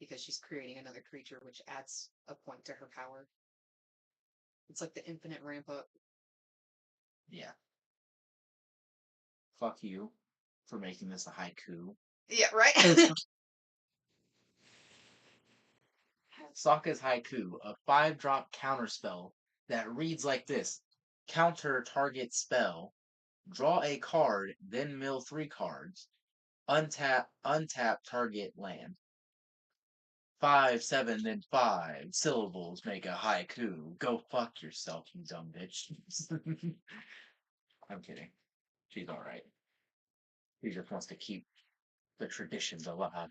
because she's creating another creature, which adds a point to her power. It's like the infinite ramp up. Yeah. Fuck you for making this a haiku. Yeah, right? Sokka's Haiku, a 5-drop counterspell that reads like this: counter target spell, draw a card, then mill 3 cards, untap target land. 5, 7, then 5 syllables make a haiku. Go fuck yourself, you dumb bitch. I'm kidding. She's alright. She just wants to keep the traditions alive.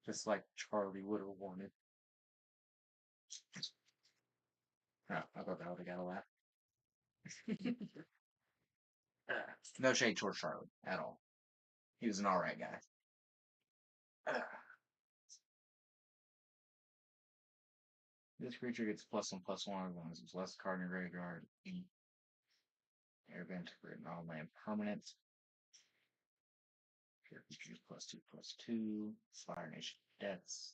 Just like Charlie would have wanted. Oh, I thought that would have got a laugh. No shade towards Charlie at all. He was an alright guy. This creature gets +1/+1 as long as it's less card in your graveyard. Airbend for non-land permanent. Creature +2/+2. Fire Nation That's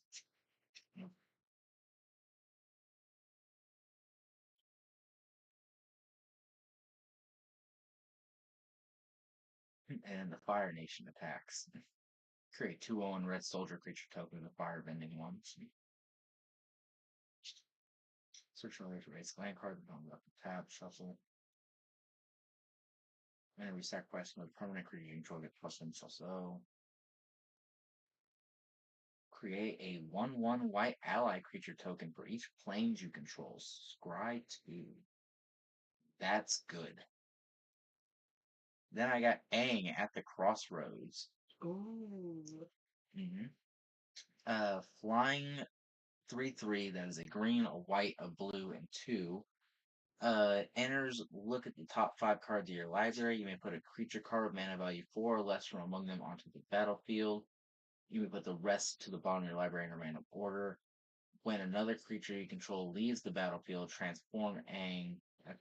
and the Fire Nation attacks. Create 2/0 red soldier creature token with fire bending ones. Search for later race land card, on up the tab, shuffle. And every sacrifice with permanent creature you control get +1 so. Create a 1/1 white ally creature token for each planes you control. Scry 2. That's good. Then I got Aang at the Crossroads. Ooh. Flying 3/3. That is a green, a white, a blue, and 2. Enters, look at the top 5 cards of your library. You may put a creature card with mana value 4 or less from among them onto the battlefield. You may put the rest to the bottom of your library in a random order. When another creature you control leaves the battlefield, transforming at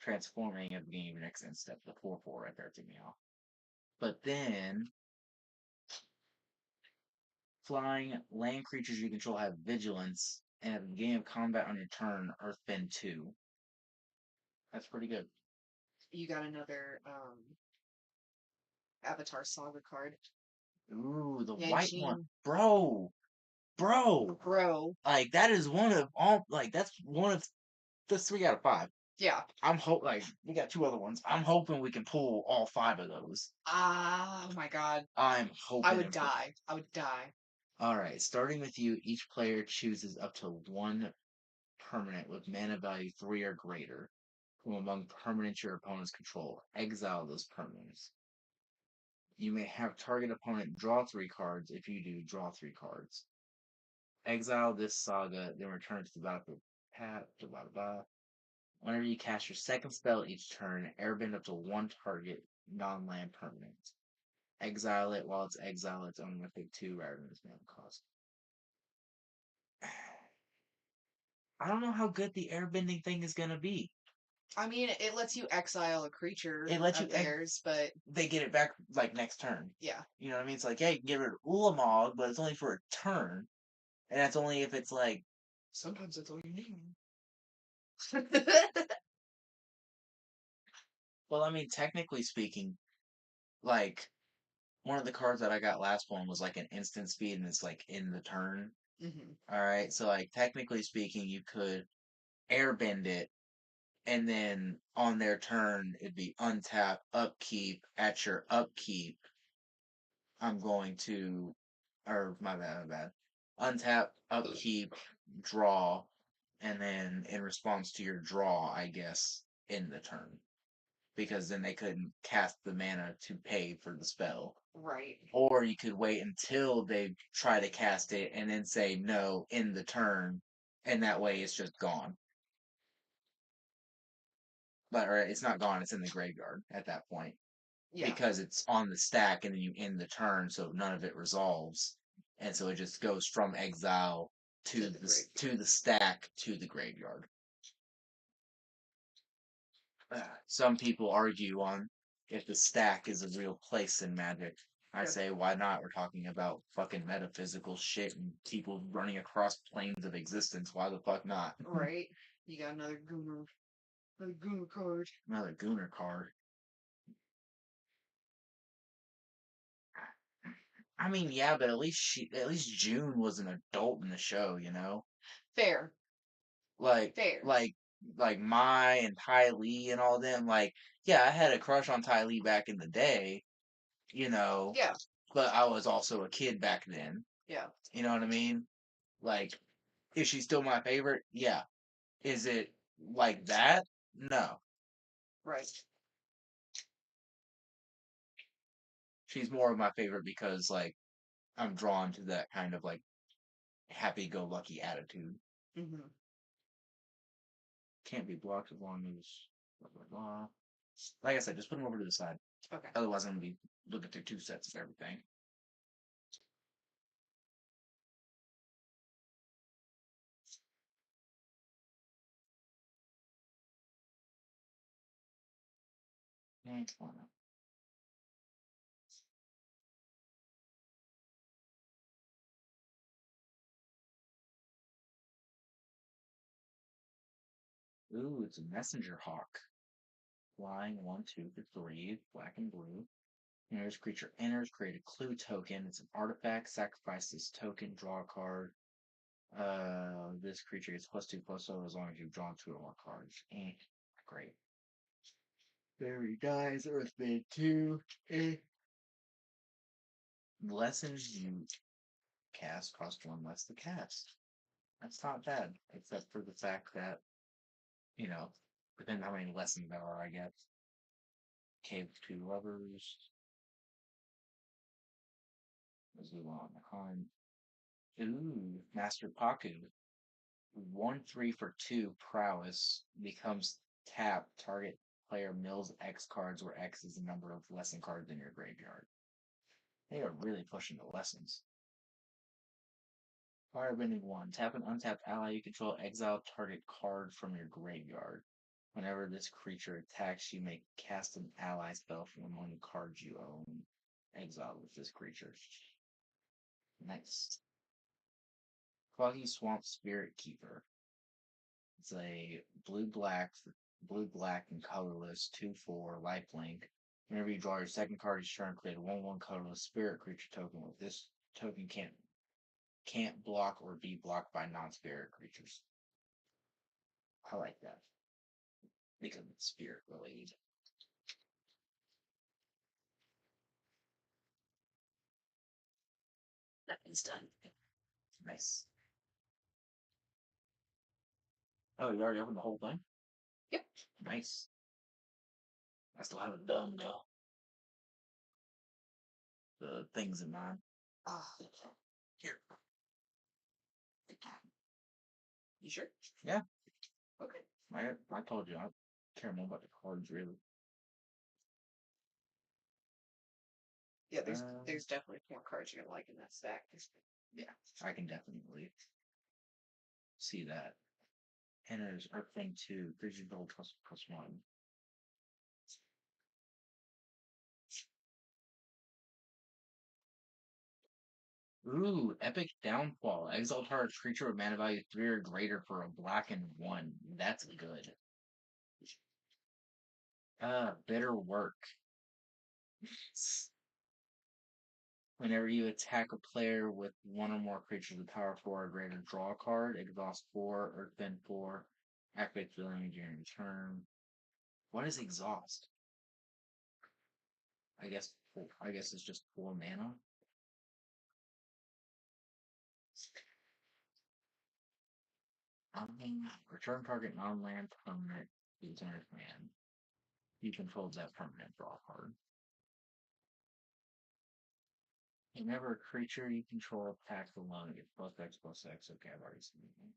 the beginning of your next end step. The 4/4 right there took me off. But then flying land creatures you control have vigilance, and at the beginning of combat on your turn, earthbend 2. That's pretty good. You got another Avatar Saga card. Ooh, the Yeah, white one. Bro. Like that is one of all that's one of the 3 out of 5. Yeah. I'm we got 2 other ones. I'm hoping we can pull all 5 of those. Oh my god. I'm hoping I would die. I would die. Alright, starting with you, each player chooses up to 1 permanent with mana value 3 or greater from among permanents your opponents control. Exile those permanents. You may have target opponent draw 3 cards. If you do, draw 3 cards. Exile this saga, then return to the battlefield. Blah, blah, blah. Whenever you cast your second spell each turn, airbend up to 1 target non-land permanent. Exile it. While it's exiled, it's only going to take 2 rather than its mana cost. I don't know how good the airbending thing is going to be. I mean, it lets you exile a creature It lets you theirs, but they get it back like next turn. Yeah. You know what I mean? It's like, yeah, you can get rid of Ulamog, but it's only for a turn. And that's only if it's like sometimes that's all you need. Well, I mean, technically speaking, like one of the cards that I got last one was like an instant speed and it's like in the turn. All right, so like technically speaking, you could airbend it and then on their turn it'd be untap, upkeep. At your upkeep, I'm going to, or my bad, untap, upkeep, draw, and then in response to your draw, I guess, in the turn. Because then they couldn't cast the mana to pay for the spell. Right. Or you could wait until they try to cast it and then say no in the turn, and that way it's just gone. But or it's not gone; it's in the graveyard at that point. Yeah. Because it's on the stack and then you end the turn, so none of it resolves, and so it just goes from exile to the stack to the graveyard. Some people argue on if the stack is a real place in Magic. I say, why not? We're talking about fucking metaphysical shit and people running across planes of existence. Why the fuck not? Right. You got another Gooner card. Another Gooner card. I mean, yeah, but at least June was an adult in the show, you know? Fair. Fair. Like Mai and Ty Lee and all them. Like, yeah, I had a crush on Ty Lee back in the day, you know. Yeah. But I was also a kid back then. Yeah. You know what I mean? Like, is she still my favorite? Yeah. Is it like that? No. Right. She's more of my favorite because like I'm drawn to that kind of like happy-go-lucky attitude. Can't be blocked as long as blah blah blah. Like I said, just put them over to the side. Okay. Otherwise, I'm gonna be looking through 2 sets of everything. Ooh, it's a messenger hawk. Flying 1, 2 for 3, black and blue. This creature enters, create a clue token. It's an artifact. Sacrifice this token, draw a card. This creature gets +2/+0 as long as you've drawn 2 or more cards. Great. Fairy dies, Earthbane 2. Lessons you cast cost 1 less to cast. That's not bad, except for the fact that, depending on how many lessons there are, I guess. Cave 2 Lovers. On the Hunt. Ooh, Master Paku. 1, 3 for 2 prowess becomes tap. Target player mills X cards, where X is the number of lesson cards in your graveyard. They are really pushing the lessons. Firebending 1. Tap an untapped ally you control, exile target card from your graveyard. Whenever this creature attacks, you may cast an ally spell from among the cards you own. Exile with this creature. Nice. Foggy Swamp Spirit Keeper. It's a blue-black, and colorless 2/4 lifelink. Whenever you draw your second card each turn, create a 1/1 colorless spirit creature token. With this token can't block or be blocked by non-spirit creatures. I like that because it's spirit related. That is done. Nice. Oh, you already opened the whole thing? Yep. Nice. I still haven't done the things in mind. Here. You sure? Yeah. Okay. I told you I care more about the cards really. Yeah, there's definitely more cards you're gonna like in that stack. Yeah, I can definitely see that. Enters Earthling 2, creature build +1. Ooh, Epic Downfall. Exile target creature with mana value 3 or greater for a black and 1. That's good. Bitter Work. Whenever you attack a player with 1 or more creatures with power 4 or greater, draw a card, exhaust 4, Earthbend 4, activate feeling during your turn. What is exhaust? I guess it's just 4 mana. Return target non-land permanent is in your command. You control that permanent draw card. Whenever a creature you control attacks alone, it gets +X/+X. Okay, I've already seen it.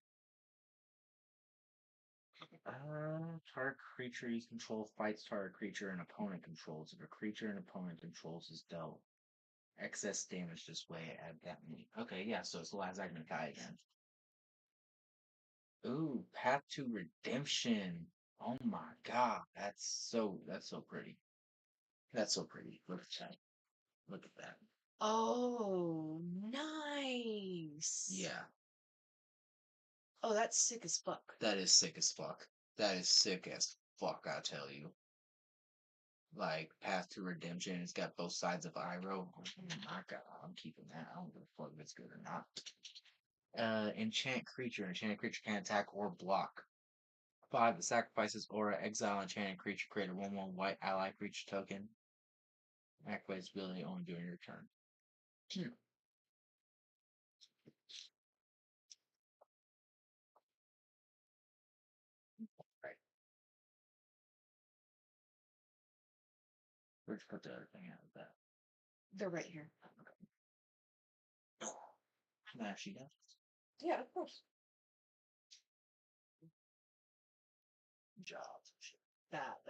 Target creature you control fights target creature an opponent controls. If a creature an opponent controls is dealt excess damage this way, add that many. Okay, yeah, so it's the last act of Kai again. Ooh, Path to Redemption. Oh my god, that's so pretty. That's so pretty. Look at that. Look at that. Oh, nice. Yeah, Oh, that's sick as fuck. that is sick as fuck. That is sick as fuck, I tell you. Like, Path to Redemption, it's got both sides of Iroh. Oh my god, I'm keeping that. I don't give a fuck if it's good or not. Enchant creature. Enchanted creature can't attack or block. 5. The sacrifices aura, exile enchanted creature, create a 1/1 white ally creature token. Activate its ability only during your turn. Right. Where'd you put the other thing out of that? They're right here. Nah, she does. Yeah, of course. Jobs and shit. That.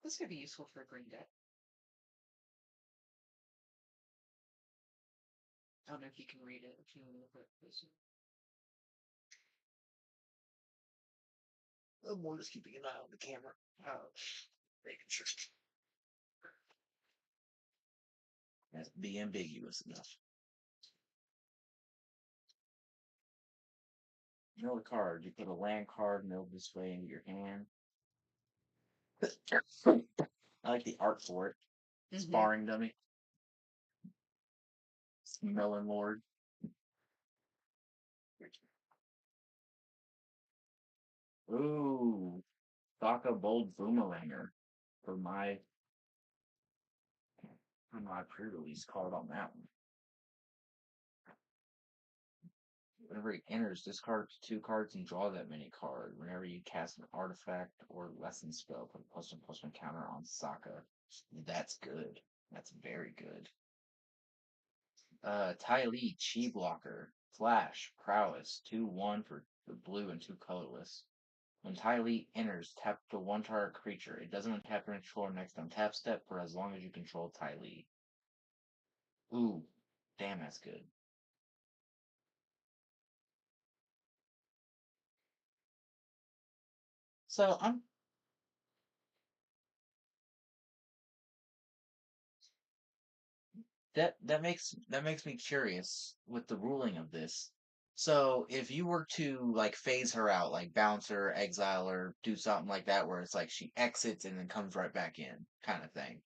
This could be useful for a green deck. I don't know if you can read it. If you look at this. I'm more just keeping an eye on the camera. Making sure. be ambiguous enough. Mill the card. You put a land card milled this way into your hand. I like the art for it. Sparring dummy. Melon Lord. Ooh. Saka Bold Boomeranger for my pre-release card on that one. Whenever he enters, discard 2 cards and draw that many card. Whenever you cast an artifact or lesson spell, put a +1/+1 counter on Sokka. That's good. That's very good. Ty Lee, Chi Blocker, Flash, Prowess, 2/1 for blue and 2 colorless. When Ty Lee enters, tap the 1 target creature. It doesn't untap your control next untap step for as long as you control Ty Lee. Ooh, damn, that's good. So that makes me curious with the ruling of this. So if you were to like phase her out, like bounce her, exile her, do something like that, where it's like she exits and then comes right back in, kind of thing,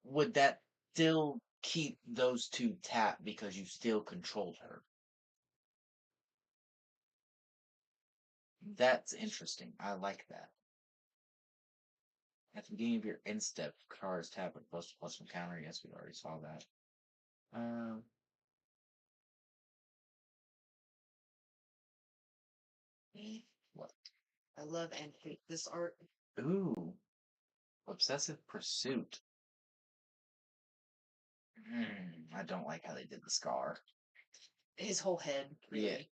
would that still keep those 2 tapped because you still controlled her? That's interesting. I like that. At the beginning of your end step, cards tap with +1/+1 counter. Yes, we already saw that. Um, what? I love and hate this art. Ooh, obsessive pursuit. I don't like how they did the scar. His whole head, Yeah, really.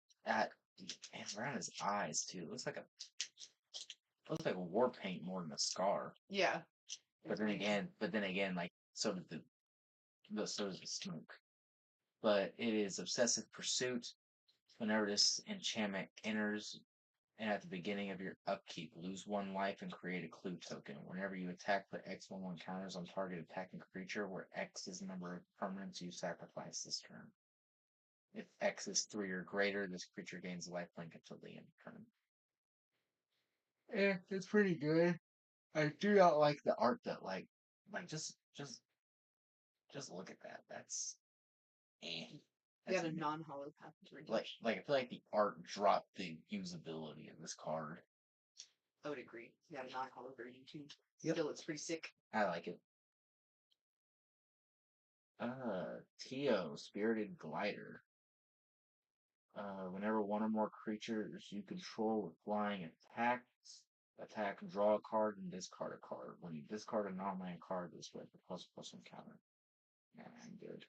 and around his eyes too. It looks like war paint more than a scar. Yeah. But then again, like so did so does the smoke. But it is obsessive pursuit. Whenever this enchantment enters, and at the beginning of your upkeep, lose 1 life and create a clue token. Whenever you attack, put X11 counters on target attacking creature, where X is the number of permanents you sacrifice this turn. If X is 3 or greater, this creature gains lifelink until the end of turn. It's pretty good. I do not like the art that just look at that. That's eh. You That's got a non-hollow path to like I feel like the art dropped the usability of this card. I would agree. You got a non-hollow version too. Yep. Still, it's pretty sick. I like it. Tio, Spirited Glider. Whenever one or more creatures you control with flying attack, draw a card and discard a card. When you discard a non-land card, this way the +1/+1 counter. Yeah, I'm good.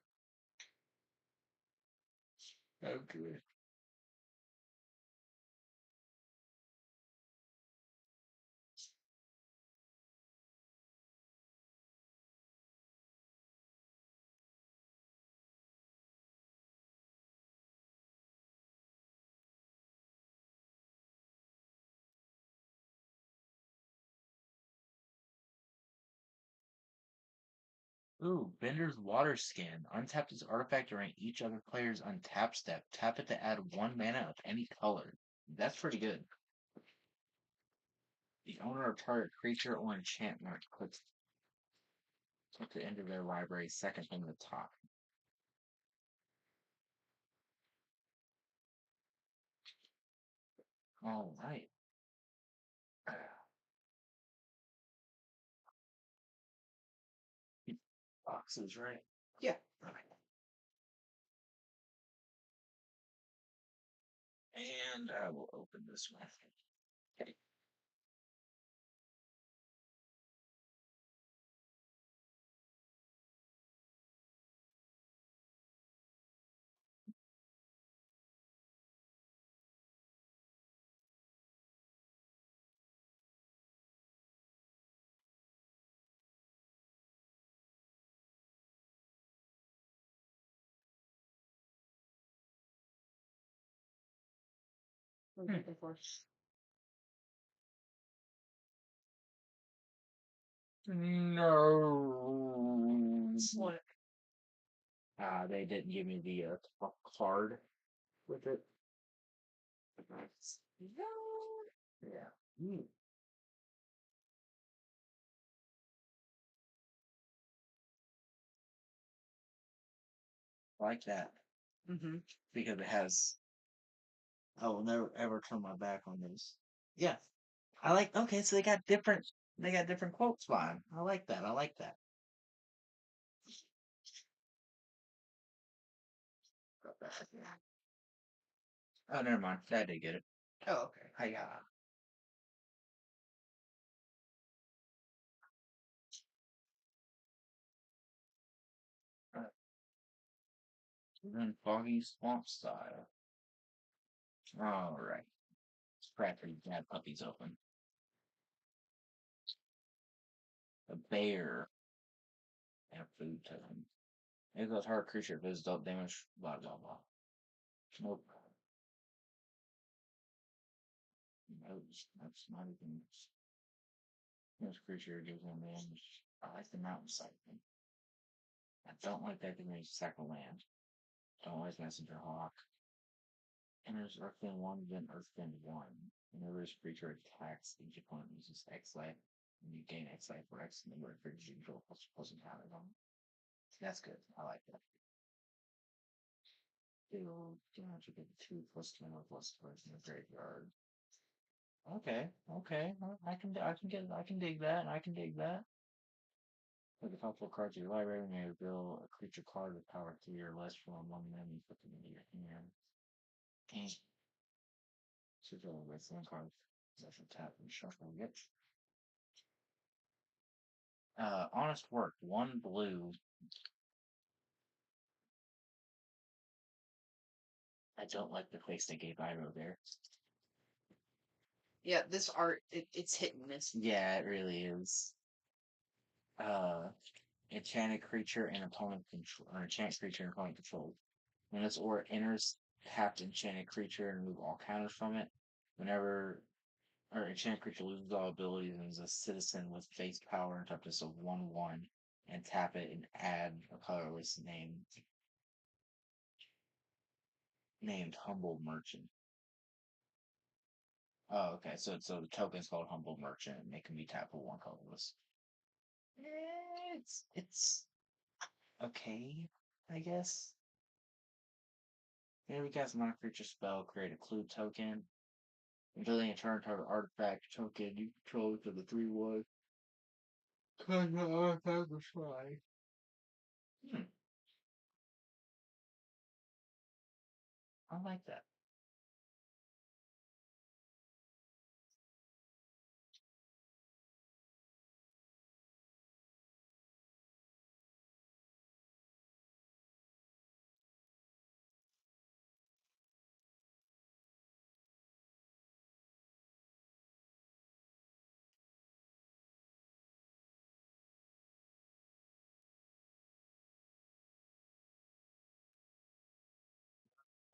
Okay. Ooh, Bender's Water Skin. Untap this artifact during each other player's untap step. Tap it to add 1 mana of any color. That's pretty good. The owner of target creature or enchantment puts at the end of their library, second from the top. All right. Boxes, right? Yeah. And I will open this one. Okay. Before. No. What? They didn't give me the card with it. Yeah. Mm, I like that Mm-hmm. because it has. I will never ever turn my back on this. Yeah, I like. Okay, so they got different. They got different quotes by 'em. I like that. I like that. Oh, never mind. I did get it. Oh, okay. I got then foggy swamp style. All right. Scrap these bad puppies open. A bear and a food totem. It goes hard creature. Does don't damage. Blah blah blah. Nope. Nope. That's not even. This creature gives one damage. I like the mountain cycling. I don't like that thing when you cycle land. Don't like messenger hawk. Enters Earthbend 1, then Earthbend 1. Whenever this creature attacks, each opponent uses X life, and you gain X life for X number of creatures you control plus encountered on. That's good. I like that. Deal damage with 2 plus 10 or plus towards in the graveyard. Okay, okay. I can dig that. I can dig that. With the top 4 cards of your library, you may reveal a creature card with power 3 or less from one of them and put them into your hand. Okay. So draw a wrestling card. Possession tap and shuffle. Yep. Honest work. 1 blue. I don't like the face they gave Iroh there. Yeah, this art it's hit and miss. Yeah, it really is. Uh, enchanted creature and opponent control, or enchanted creature and opponent control. When this aura enters, tap enchanted creature and remove all counters from it. Whenever or enchanted creature loses all abilities and is a citizen with face power and toughness of 1/1, and tap it and add a colorless name named Humble Merchant. Oh, okay. So the token's called Humble Merchant, and it can be tapped with 1 colorless. It's okay, I guess. Yeah, we got some non-creature spell. Create a clue token. Until the turn target artifact token you control to the 3/1. Cause the artifact was fly. Hmm, I like that.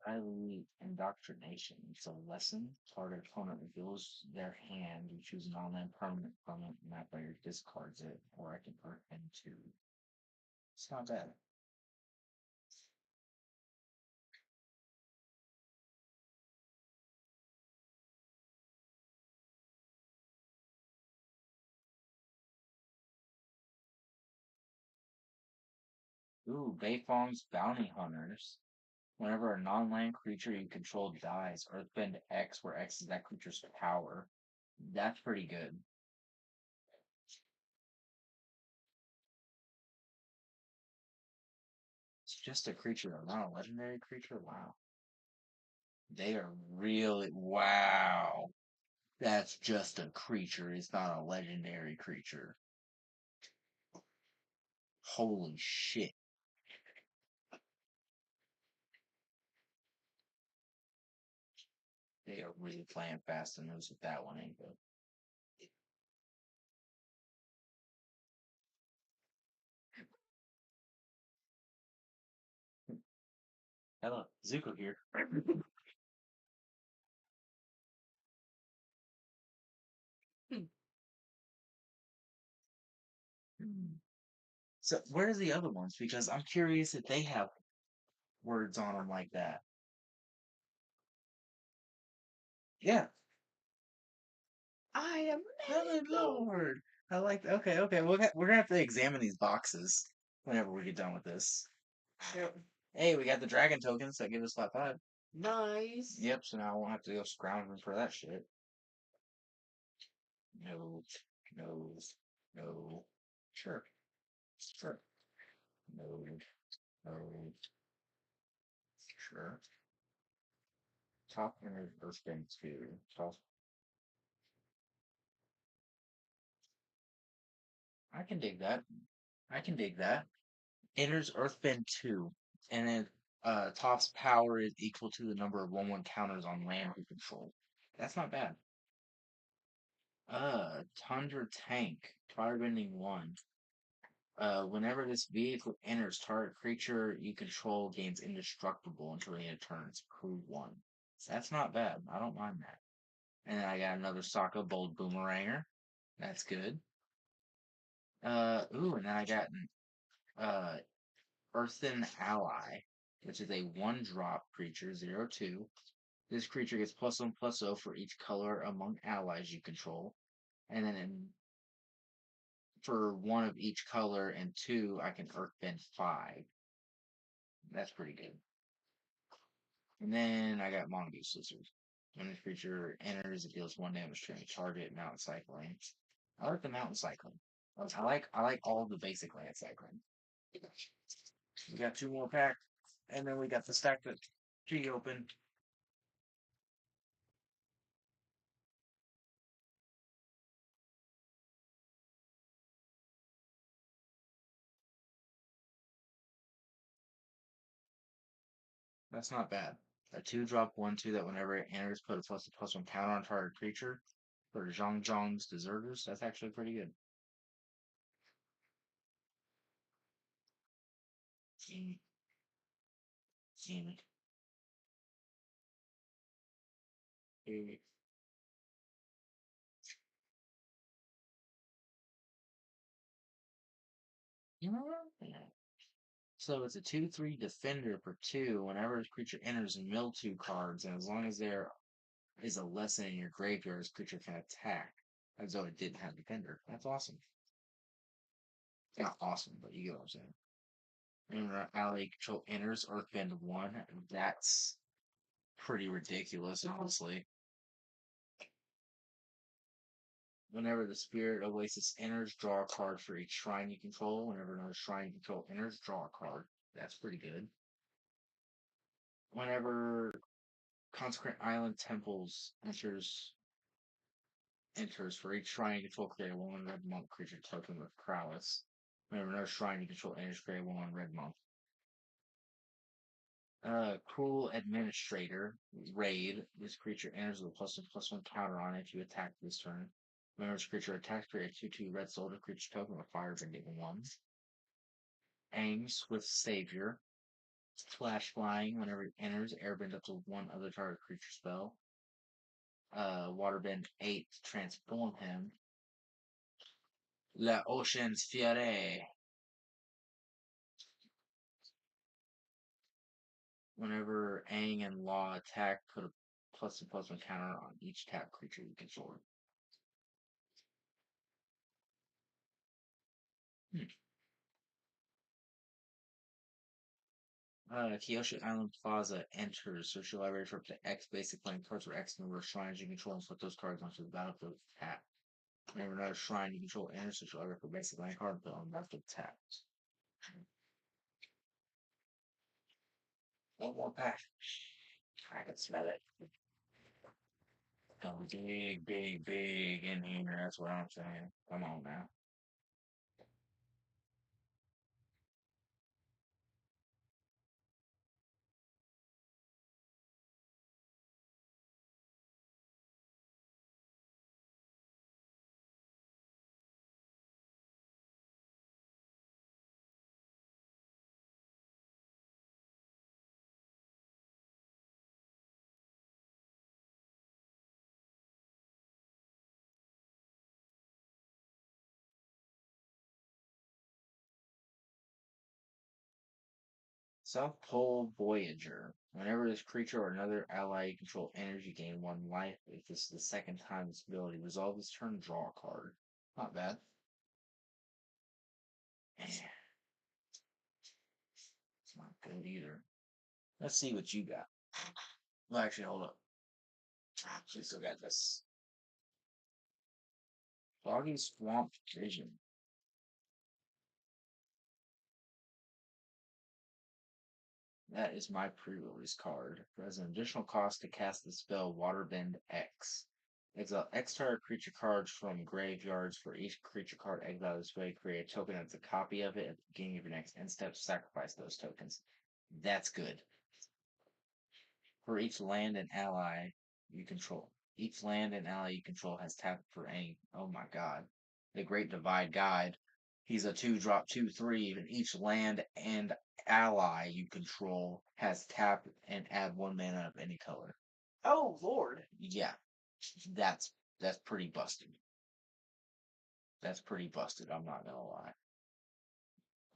Highly indoctrination. It's a lesson. Target opponent reveals their hand. You choose an online permanent from it, and that player discards it, or I can put it into. It's not bad. Ooh, Beifong's Bounty Hunters. Whenever a non-land creature you control dies, Earthbend X, where X is that creature's power. That's pretty good. It's just a creature, not a legendary creature. Wow, they are really wow. That's just a creature. It's not a legendary creature. Holy shit, they are really playing fast and loose with that one, ain't they? Hello, Zuko here. Hmm. So where's the other ones? Because I'm curious if they have words on them like that. Yeah. I am Oh medical. Lord. I like okay, okay. We're gonna have to examine these boxes whenever we get done with this. Yep. Hey, we got the dragon tokens that give us flat five. Nice. Yep, so now I won't have to go scrounging for that shit. No, no, no. Sure, sure. No, no, sure. Top inner earthbend two. Top. I can dig that. I can dig that. Enters earthbend two, and then top's power is equal to the number of 1/1 counters on land we control. That's not bad. Tundra tank, firebending one. Whenever this vehicle enters target creature you control gains indestructible until the end of turn. It's crew one. So that's not bad. I don't mind that. And then I got another Sokka Bold Boomeranger. That's good. And then I got uh Earthen Ally, which is a 1-drop creature, 0/2. This creature gets +1/+0 for each color among allies you control. And then for one of each color and two, I can Earthbend 5. That's pretty good. And then I got Mongoose Scissors. When this creature enters, it deals 1 damage to any target. Mountain cycling. I like the mountain cycling. I like all the basic land cycling. We got 2 more packs, and then we got the stack that she opened. That's not bad. A 2-drop 1/2 that whenever it enters, put a +1/+1 counter on target creature. For Zhongzhong's Deserters, that's actually pretty good. Mm, mm, mm. You know what? Yeah. So it's a 2/3 defender for 2. Whenever a creature enters, mill 2 cards, and as long as there is a lesson in your graveyard, this creature can attack as though it didn't have defender. That's awesome. Not awesome, but you get what I'm saying. Whenever ally control enters, Earthbend 1. That's pretty ridiculous, honestly. Whenever the Spirit Oasis enters, draw a card for each shrine you control. Whenever another shrine you control enters, draw a card. That's pretty good. Whenever Consecrate Island Temples enters for each shrine you control, create a 1/1 red monk creature token with prowess. Whenever another shrine you control enters, create a 1/1 red monk. Cruel Administrator Raid. This creature enters with a +1/+1 counter on it if you attack this turn. Whenever this creature attacks, create a 2/2 red soldier creature token with fire bending 1. Aang with Savior. Flash Flying. Whenever it enters, airbend up to 1 other target creature spell. Waterbend 8. Transform him. La Ocean's Fiere. Whenever Aang and Law attack, put a +1/+1 counter on each tap creature you control. Hmm. Kyoshi Island Plaza enters. Search your library for up to X basic playing cards or X number of shrines you control and put those cards onto the battlefield tap. Whenever another shrine you control enters, search your library for basic land card and put it on the battlefield tap. One more pack. I can smell it. Come big, big, big in here. That's what I'm saying. Come on now. South Pole Voyager. Whenever this creature or another ally you control enters, you gain 1 life. If this is the second time this ability resolves this turn, draw a card. Not bad. It's not good either. Let's see what you got. Well, actually, hold up. We still got this. Foggy Swamp Vision. That is my pre-release card. It has an additional cost to cast the spell Waterbend X. Exile X target creature cards from graveyards. For each creature card exiled this way, create a token that's a copy of it at the beginning of your next end step. Sacrifice those tokens. That's good. For each land and ally you control. Each land and ally you control has tapped for any. Oh my god. The Great Divide Guide. He's a 2 drop 2/3, and each land and ally you control has tap and add 1 mana of any color. Oh Lord. Yeah, that's that's pretty busted. That's pretty busted, I'm not gonna lie.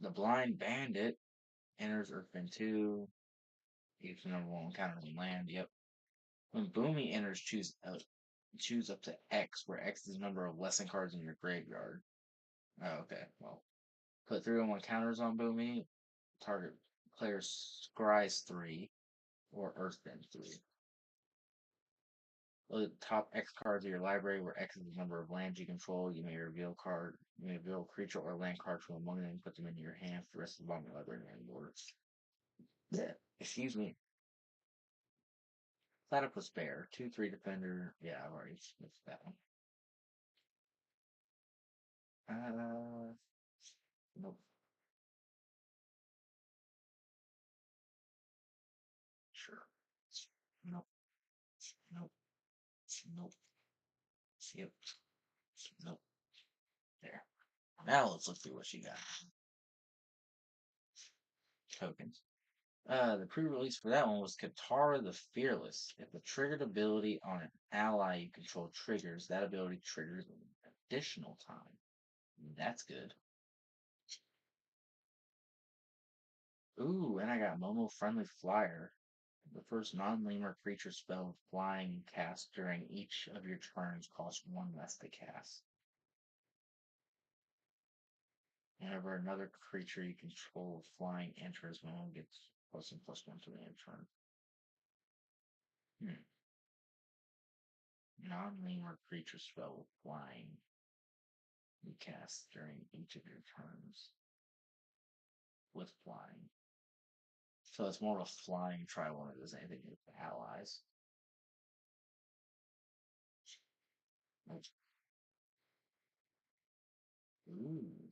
The Blind Bandit enters Earthbend 2. Each number one counter on land. Yep. When Boomy enters, choose up to X, where X is the number of lesson cards in your graveyard. Oh, okay. Well, put 3/1 counters on Boomy. Target player scries 3 or Earthbend 3. Look at the top X cards of your library, where X is the number of lands you control. You may reveal card. You may reveal a creature or land card from among them and put them into your hand for the rest of the bottom of your library and board. Yeah. Excuse me. Platypus Bear, 2/3 defender. Yeah, I've already missed that one. Nope. Sure. Nope. Nope. Nope. Yep. Nope. There. Now let's look through what she got. Tokens. The pre-release for that one was Katara the Fearless. If a triggered ability on an ally you control triggers, that ability triggers an additional time. That's good. Ooh, and I got Momo Friendly Flyer. The first non-lemur creature spell flying cast during each of your turns costs 1 less to cast. Whenever another creature you control flying enters, Momo gets +1/+1 to the end turn. Hmm. Non-lemur creature spell with flying you cast during each of your turns with flying. So it's more of a flying tribal than it is anything with the allies. Ooh.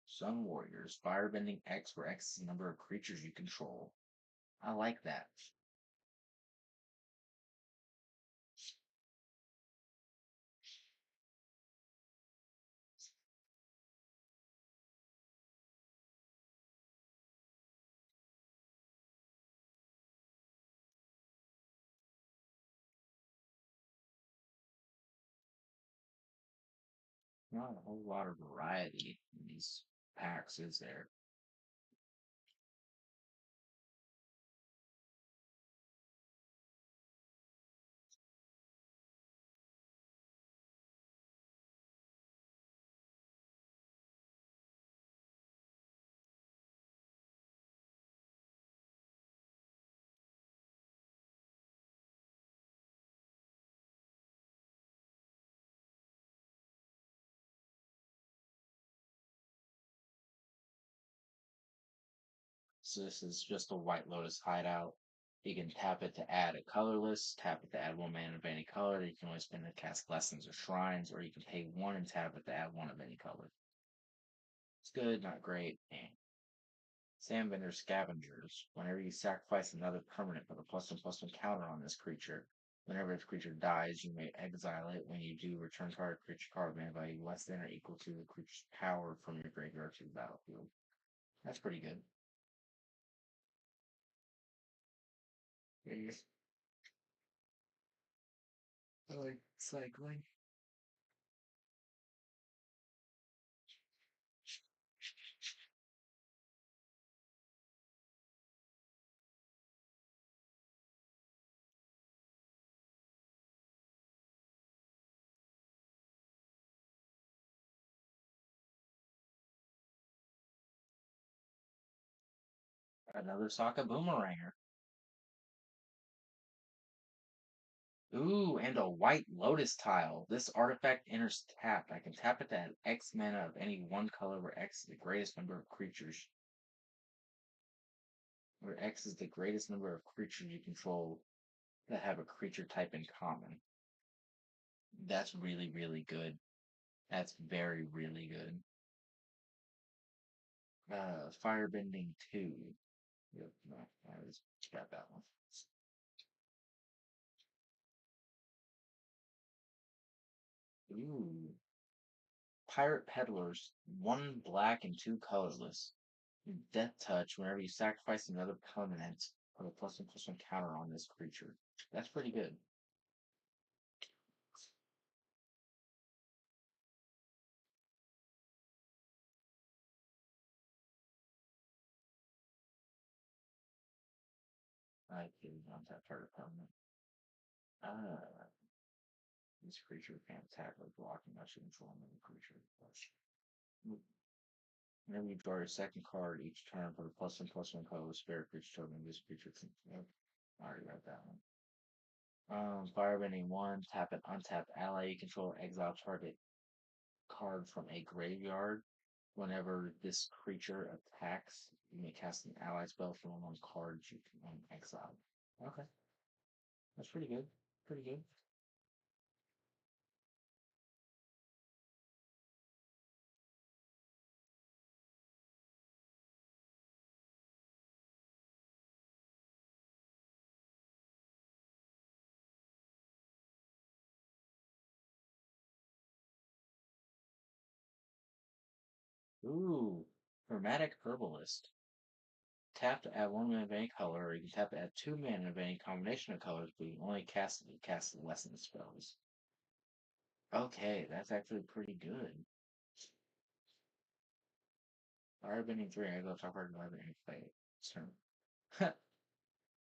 Sun Warriors, Firebending X, where X is the number of creatures you control. I like that. Not a whole lot of variety in these packs, is there? So this is just a White Lotus hideout. You can tap it to add a colorless, tap it to add 1 mana of any color. You can always spend it to cast Lessons or Shrines, or you can pay 1 and tap it to add 1 of any color. It's good, not great. Sandbender Scavengers. Whenever you sacrifice another permanent, put a +1/+1 counter on this creature. Whenever this creature dies, you may exile it. When you do, return target creature card mana value less than or equal to the creature's power from your graveyard to the battlefield. That's pretty good. Yeah, I like cycling. Another Sokka Boomeranger. Ooh, and a white lotus tile. This artifact enters tapped. I can tap it to add X mana of any one color where X is the greatest number of creatures. Where X is the greatest number of creatures you control that have a creature type in common. That's really, really good. That's very, really good. Firebending 2. Yep, no, I just got that one. Ooh. Pirate Peddlers, one black and two colorless. Death Touch, whenever you sacrifice another permanent, put a +1/+1 counter on this creature. That's pretty good. I can untap target permanent. Uh, this creature can't attack or block unless you control another creature. Whenever you draw your second card each turn, put a +1/+1 color with spirit creature token. This creature can. Yep, I already read that one. Firebending 1, tap an untapped ally you control, exile target card from a graveyard. Whenever this creature attacks, you may cast an ally spell from one card you can exile. Okay, that's pretty good. Pretty good. Ooh, Chromatic Herbalist. Tap to add 1 mana of any color, or you can tap to add 2 mana of any combination of colors, but you can only cast lesson spells. Okay, that's actually pretty good. Firebending 3, I go top card and and play it. Turn.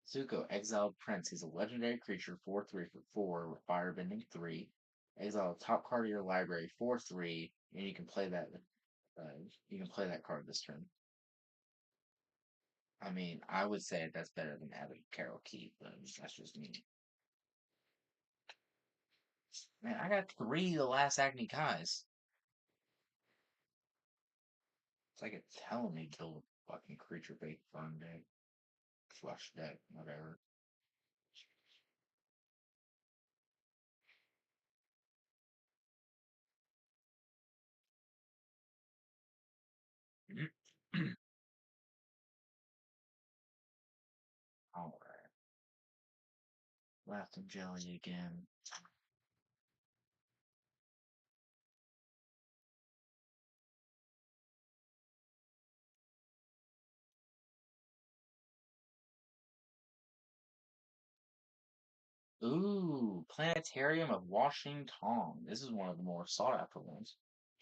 Zuko, exiled prince. He's a legendary creature, 4/3 for 4 with firebending 3. Exile a top card of your library, 4/3, and you can play that. Uh, you can play that card this turn. I mean, I would say that's better than having Carol Keith, but that's just me. Man, I got 3 the last Agni Kais. It's like it's telling me build a fucking creature based burn deck, flush deck, whatever. Alright. Left and jelly again. Ooh, Planetarium of Washing Tong. This is one of the more sought after ones.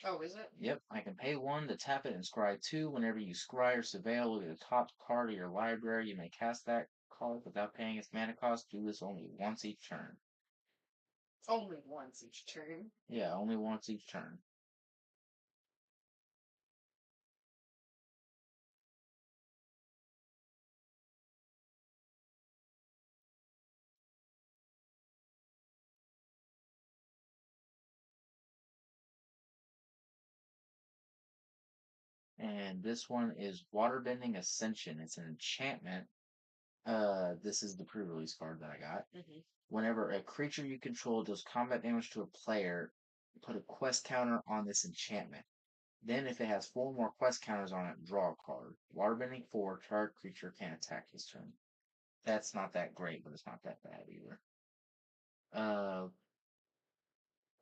Oh, is it? Yep, I can pay 1 to tap it and scry 2. Whenever you scry or surveil, look at the top card of your library. You may cast that card without paying its mana cost. Do this only once each turn. Only once each turn. Yeah, only once each turn. And this one is Waterbending Ascension. It's an enchantment. This is the pre-release card that I got. Mm-hmm. Whenever a creature you control deals combat damage to a player, put a quest counter on this enchantment. Then, if it has 4 more quest counters on it, draw a card. Waterbending 4, target creature can attack this turn. That's not that great, but it's not that bad either. Uh,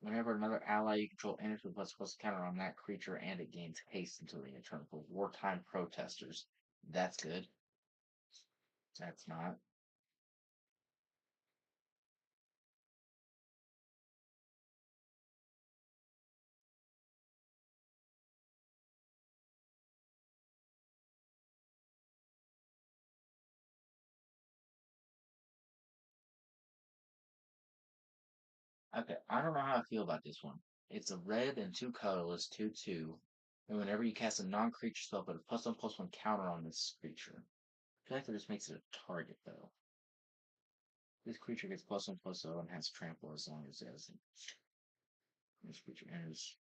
Whenever another ally you control enters with plus counter on that creature, and it gains haste until the end of turn for wartime protesters. That's good. That's not. Okay, I don't know how I feel about this one. It's a red and 2 colorless, 2/2. And whenever you cast a non creature spell, put a +1/+1 counter on this creature. feel like that just makes it a target, though. This creature gets +1/+0 and has trample as long as it has. This creature enters.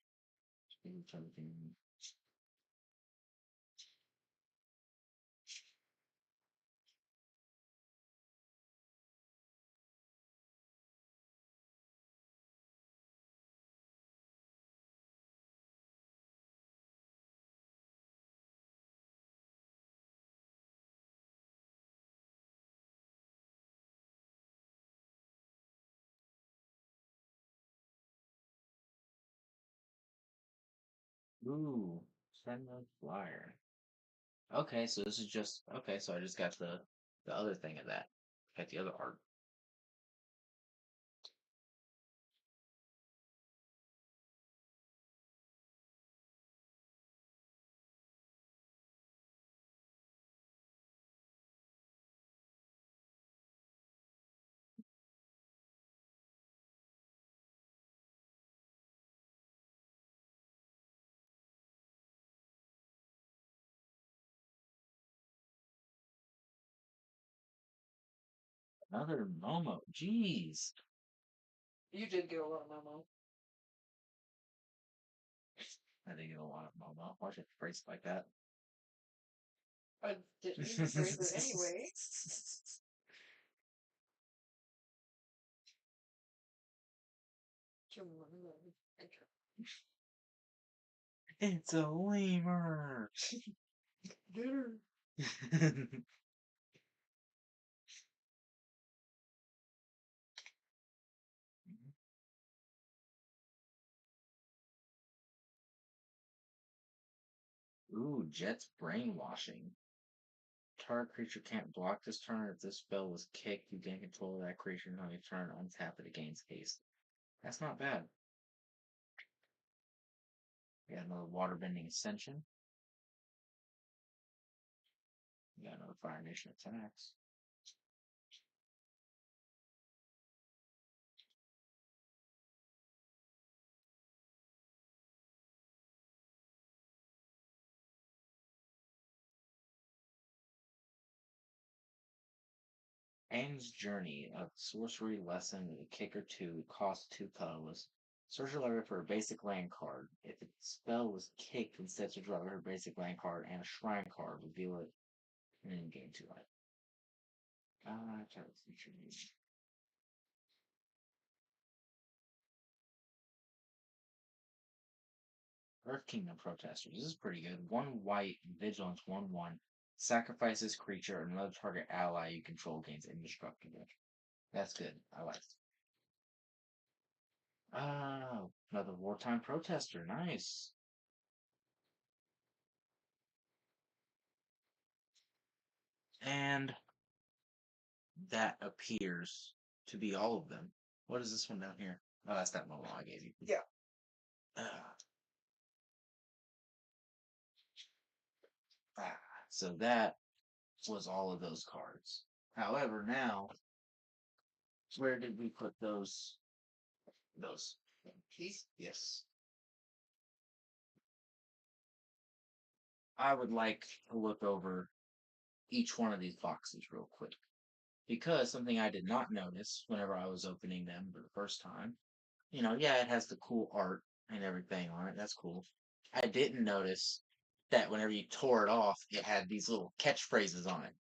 Ooh, send a flyer. Okay, so this is just okay. So I just got the other thing of that. Got the other art. Another Momo. Jeez. You did get a lot of Momo. I think get a lot of Momo. Why should I phrase it like that? I didn't mean to phrase it anyway. It's a lemur. Dinner. Ooh, Jet's brainwashing. Target creature can't block this turn. If this spell was kicked, you gain control of that creature until you turn untap it against haste. That's not bad. We got another waterbending ascension. We got another Fire Nation attacks. Aang's Journey, a sorcery lesson with a kick or two, costs 2 colorless. Search your library for a basic land card. If its spell was kicked, instead search your library for a basic land card and a shrine card. Reveal it and then gain 2 life. Feature needs. Earth Kingdom Protesters. This is pretty good. 1 white, vigilance, 1/1. Sacrifice this creature, and another target ally you control gains indestructible. That's good. I like it. Oh, another wartime protester. Nice. And that appears to be all of them. What is this one down here? Oh, that's that Momo I gave you. Yeah. Ah, so that was all of those cards. However, now where did we put those? Those. These? Yes. I would like to look over each one of these boxes real quick. Because something I did not notice whenever I was opening them for the first time, yeah, it has the cool art and everything on it. That's cool. I didn't notice that whenever you tore it off, it had these little catchphrases on it.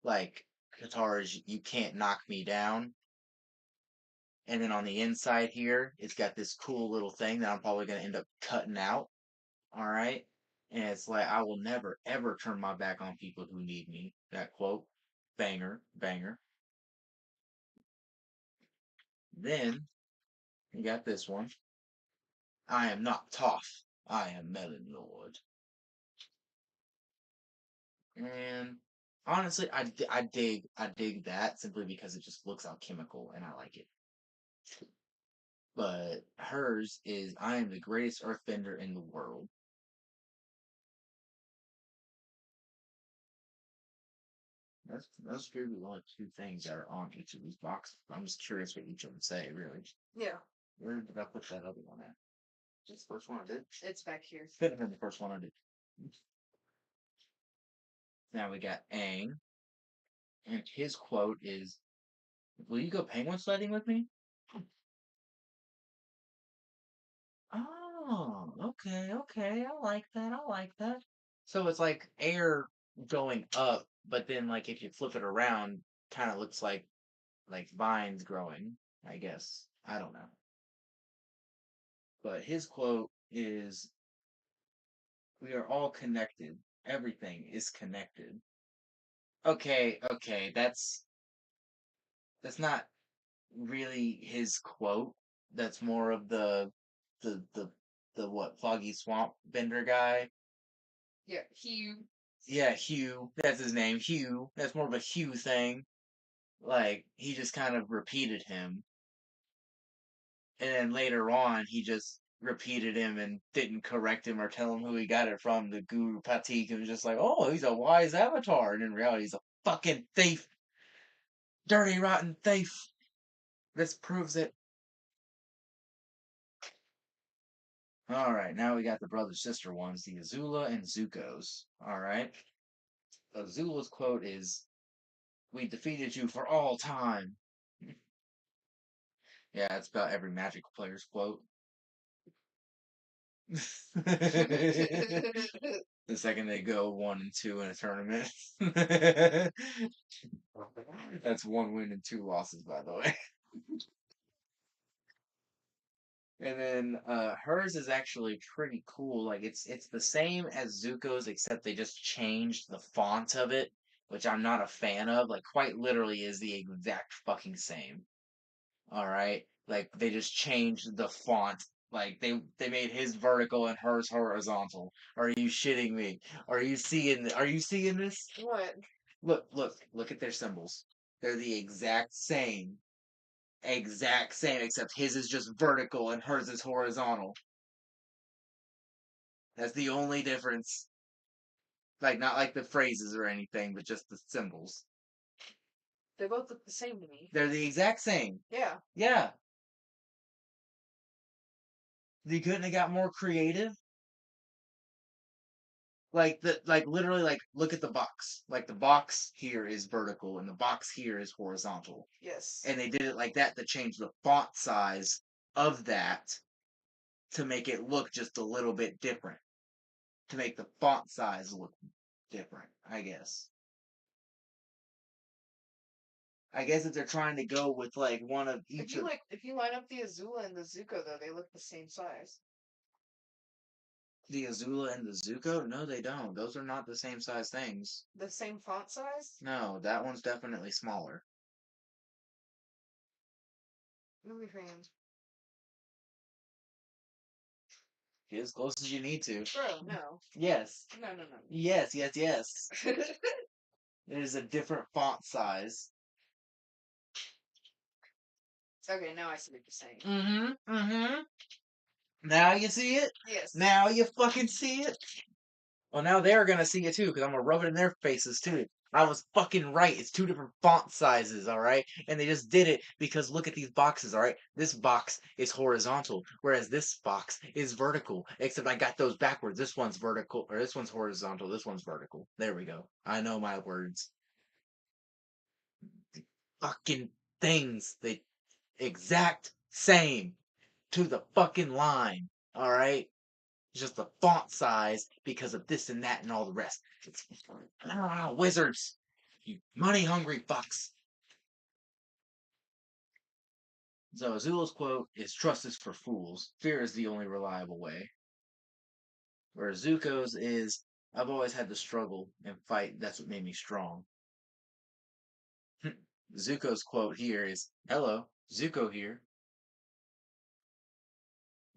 Like, Katara's, you can't knock me down. And then on the inside here, it's got this cool little thing that I'm probably going to end up cutting out. All right. And it's like, I will never, ever turn my back on people who need me. That quote, banger, banger. Then you got this one. I am not Toph. I am Melon Lord. And honestly, I dig that simply because it just looks alchemical and I like it. But hers is I am the greatest earthbender in the world. That's really the only 2 things that are on each of these boxes. I'm just curious what each of them say, really. Yeah. Where did I put that other one at? Just the first one I did. It's back here. Could have been the first one I did. Now we got Aang. And his quote is, "Will you go penguin sledding with me?" Oh, okay, okay. I like that. I like that. So it's like air going up, but then like if you flip it around, kind of looks like vines growing, I guess. I don't know. But his quote is, "We are all connected. Everything is connected." Okay, okay. That's not really his quote. That's more of the the the what, Foggy Swamp Bender guy. Yeah, he. Yeah, Hugh. That's his name, Hugh. That's more of a Hugh thing. Like he just kind of repeated him, and then later on he just repeated him and didn't correct him or tell him who he got it from. The Guru Patik and was just like, "Oh, he's a wise avatar," and in reality, he's a fucking thief, dirty, rotten thief. This proves it. All right, now we got the brother sister ones, the Azula and Zuko's. All right, Azula's quote is, "We defeated you for all time." Yeah, it's about every Magic player's quote. The second they go 1-2 in a tournament. That's one win and two losses, by the way. And then hers is actually pretty cool. Like it's the same as Zuko's, except they just changed the font of it, which I'm not a fan of. Like quite literally is the exact fucking same. All right, like they just changed the font. Like they made his vertical and hers horizontal. Are you shitting me? Are you seeing this? What? Look at their symbols. They're the exact same, except his is just vertical and hers is horizontal. That's the only difference. Like not like the phrases or anything, but just the symbols. They both look the same to me. They're the exact same. Yeah. Yeah. You couldn't have got more creative. Like literally, like look at the box. Like the box here is vertical and the box here is horizontal. Yes. And they did it like that to change the font size of that to make it look just a little bit different. To make the font size look different, I guess. I guess if they're trying to go with like one of each of If you line up the Azula and the Zuko though, they look the same size. the Azula and the Zuko, no, they don't. Those are not the same size things. The same font size? No, that one's definitely smaller. Movie fans. Get as close as you need to. Bro, no. Yes. No, no, no. Yes, yes, yes. It is a different font size. Okay, now I see what you're saying. Mm-hmm. Mm-hmm. Now you see it? Yes. Now you fucking see it? Well, now they're gonna see it too, because I'm gonna rub it in their faces too. I was fucking right. It's two different font sizes, alright? And they just did it because look at these boxes, alright? This box is horizontal, whereas this box is vertical. Except I got those backwards. This one's vertical, or this one's horizontal, this one's vertical. There we go. I know my words. Fucking things. They exact same to the fucking line, alright? Just the font size because of this and that and all the rest. Wizards, you money hungry fucks. So Azula's quote is, "Trust is for fools. Fear is the only reliable way." Whereas Zuko's is, "I've always had to struggle and fight. That's what made me strong." Zuko's quote here is, "Hello, Zuko here."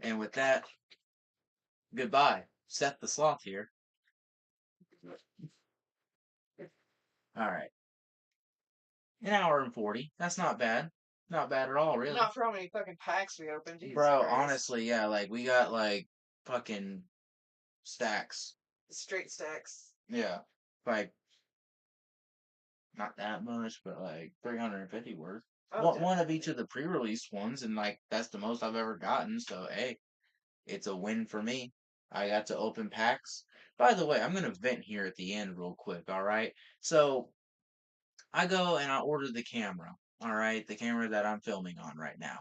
And with that, goodbye. Seth the Sloth here. All right. An hour and 40. That's not bad. Not bad at all, really. Not for how many fucking packs we opened. Jesus Bro, Christ. honestly, yeah, like we got like fucking stacks. Straight stacks. Yeah. Like not that much, but like 350 worth. Oh, One of each of the pre-release ones, and like that's the most I've ever gotten, so hey, it's a win for me. I got to open packs. By the way, I'm gonna vent here at the end real quick, alright? So I go and I order the camera. All right, the camera that I'm filming on right now.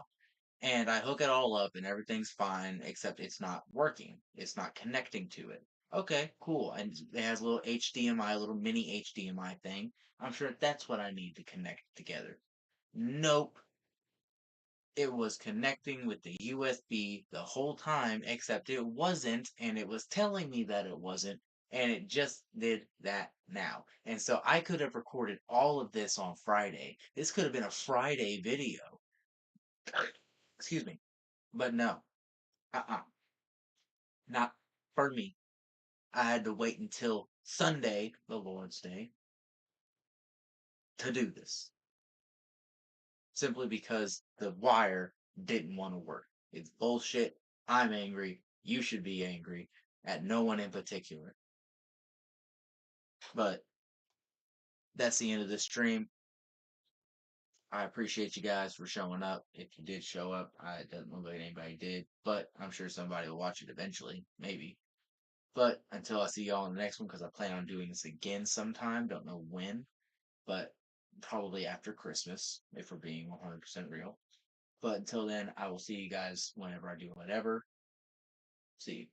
And I hook it all up and everything's fine, except it's not working. It's not connecting to it. Okay, cool. And it has a little HDMI, a little mini HDMI thing. I'm sure that's what I need to connect together. Nope. It was connecting with the USB the whole time, except it wasn't, and it was telling me that it wasn't, and it just did that now. And so I could have recorded all of this on Friday. This could have been a Friday video. Excuse me. But no. Uh-uh. Not for me. I had to wait until Sunday, the Lord's Day, to do this. Simply because the wire didn't want to work. It's bullshit. I'm angry. You should be angry at no one in particular. But that's the end of this stream. I appreciate you guys for showing up. If you did show up, it doesn't look like anybody did, but I'm sure somebody will watch it eventually, maybe. But until I see y'all in the next one, because I plan on doing this again sometime, don't know when, but probably after Christmas, if we're being 100% real. But until then, I will see you guys whenever I do whatever. See you.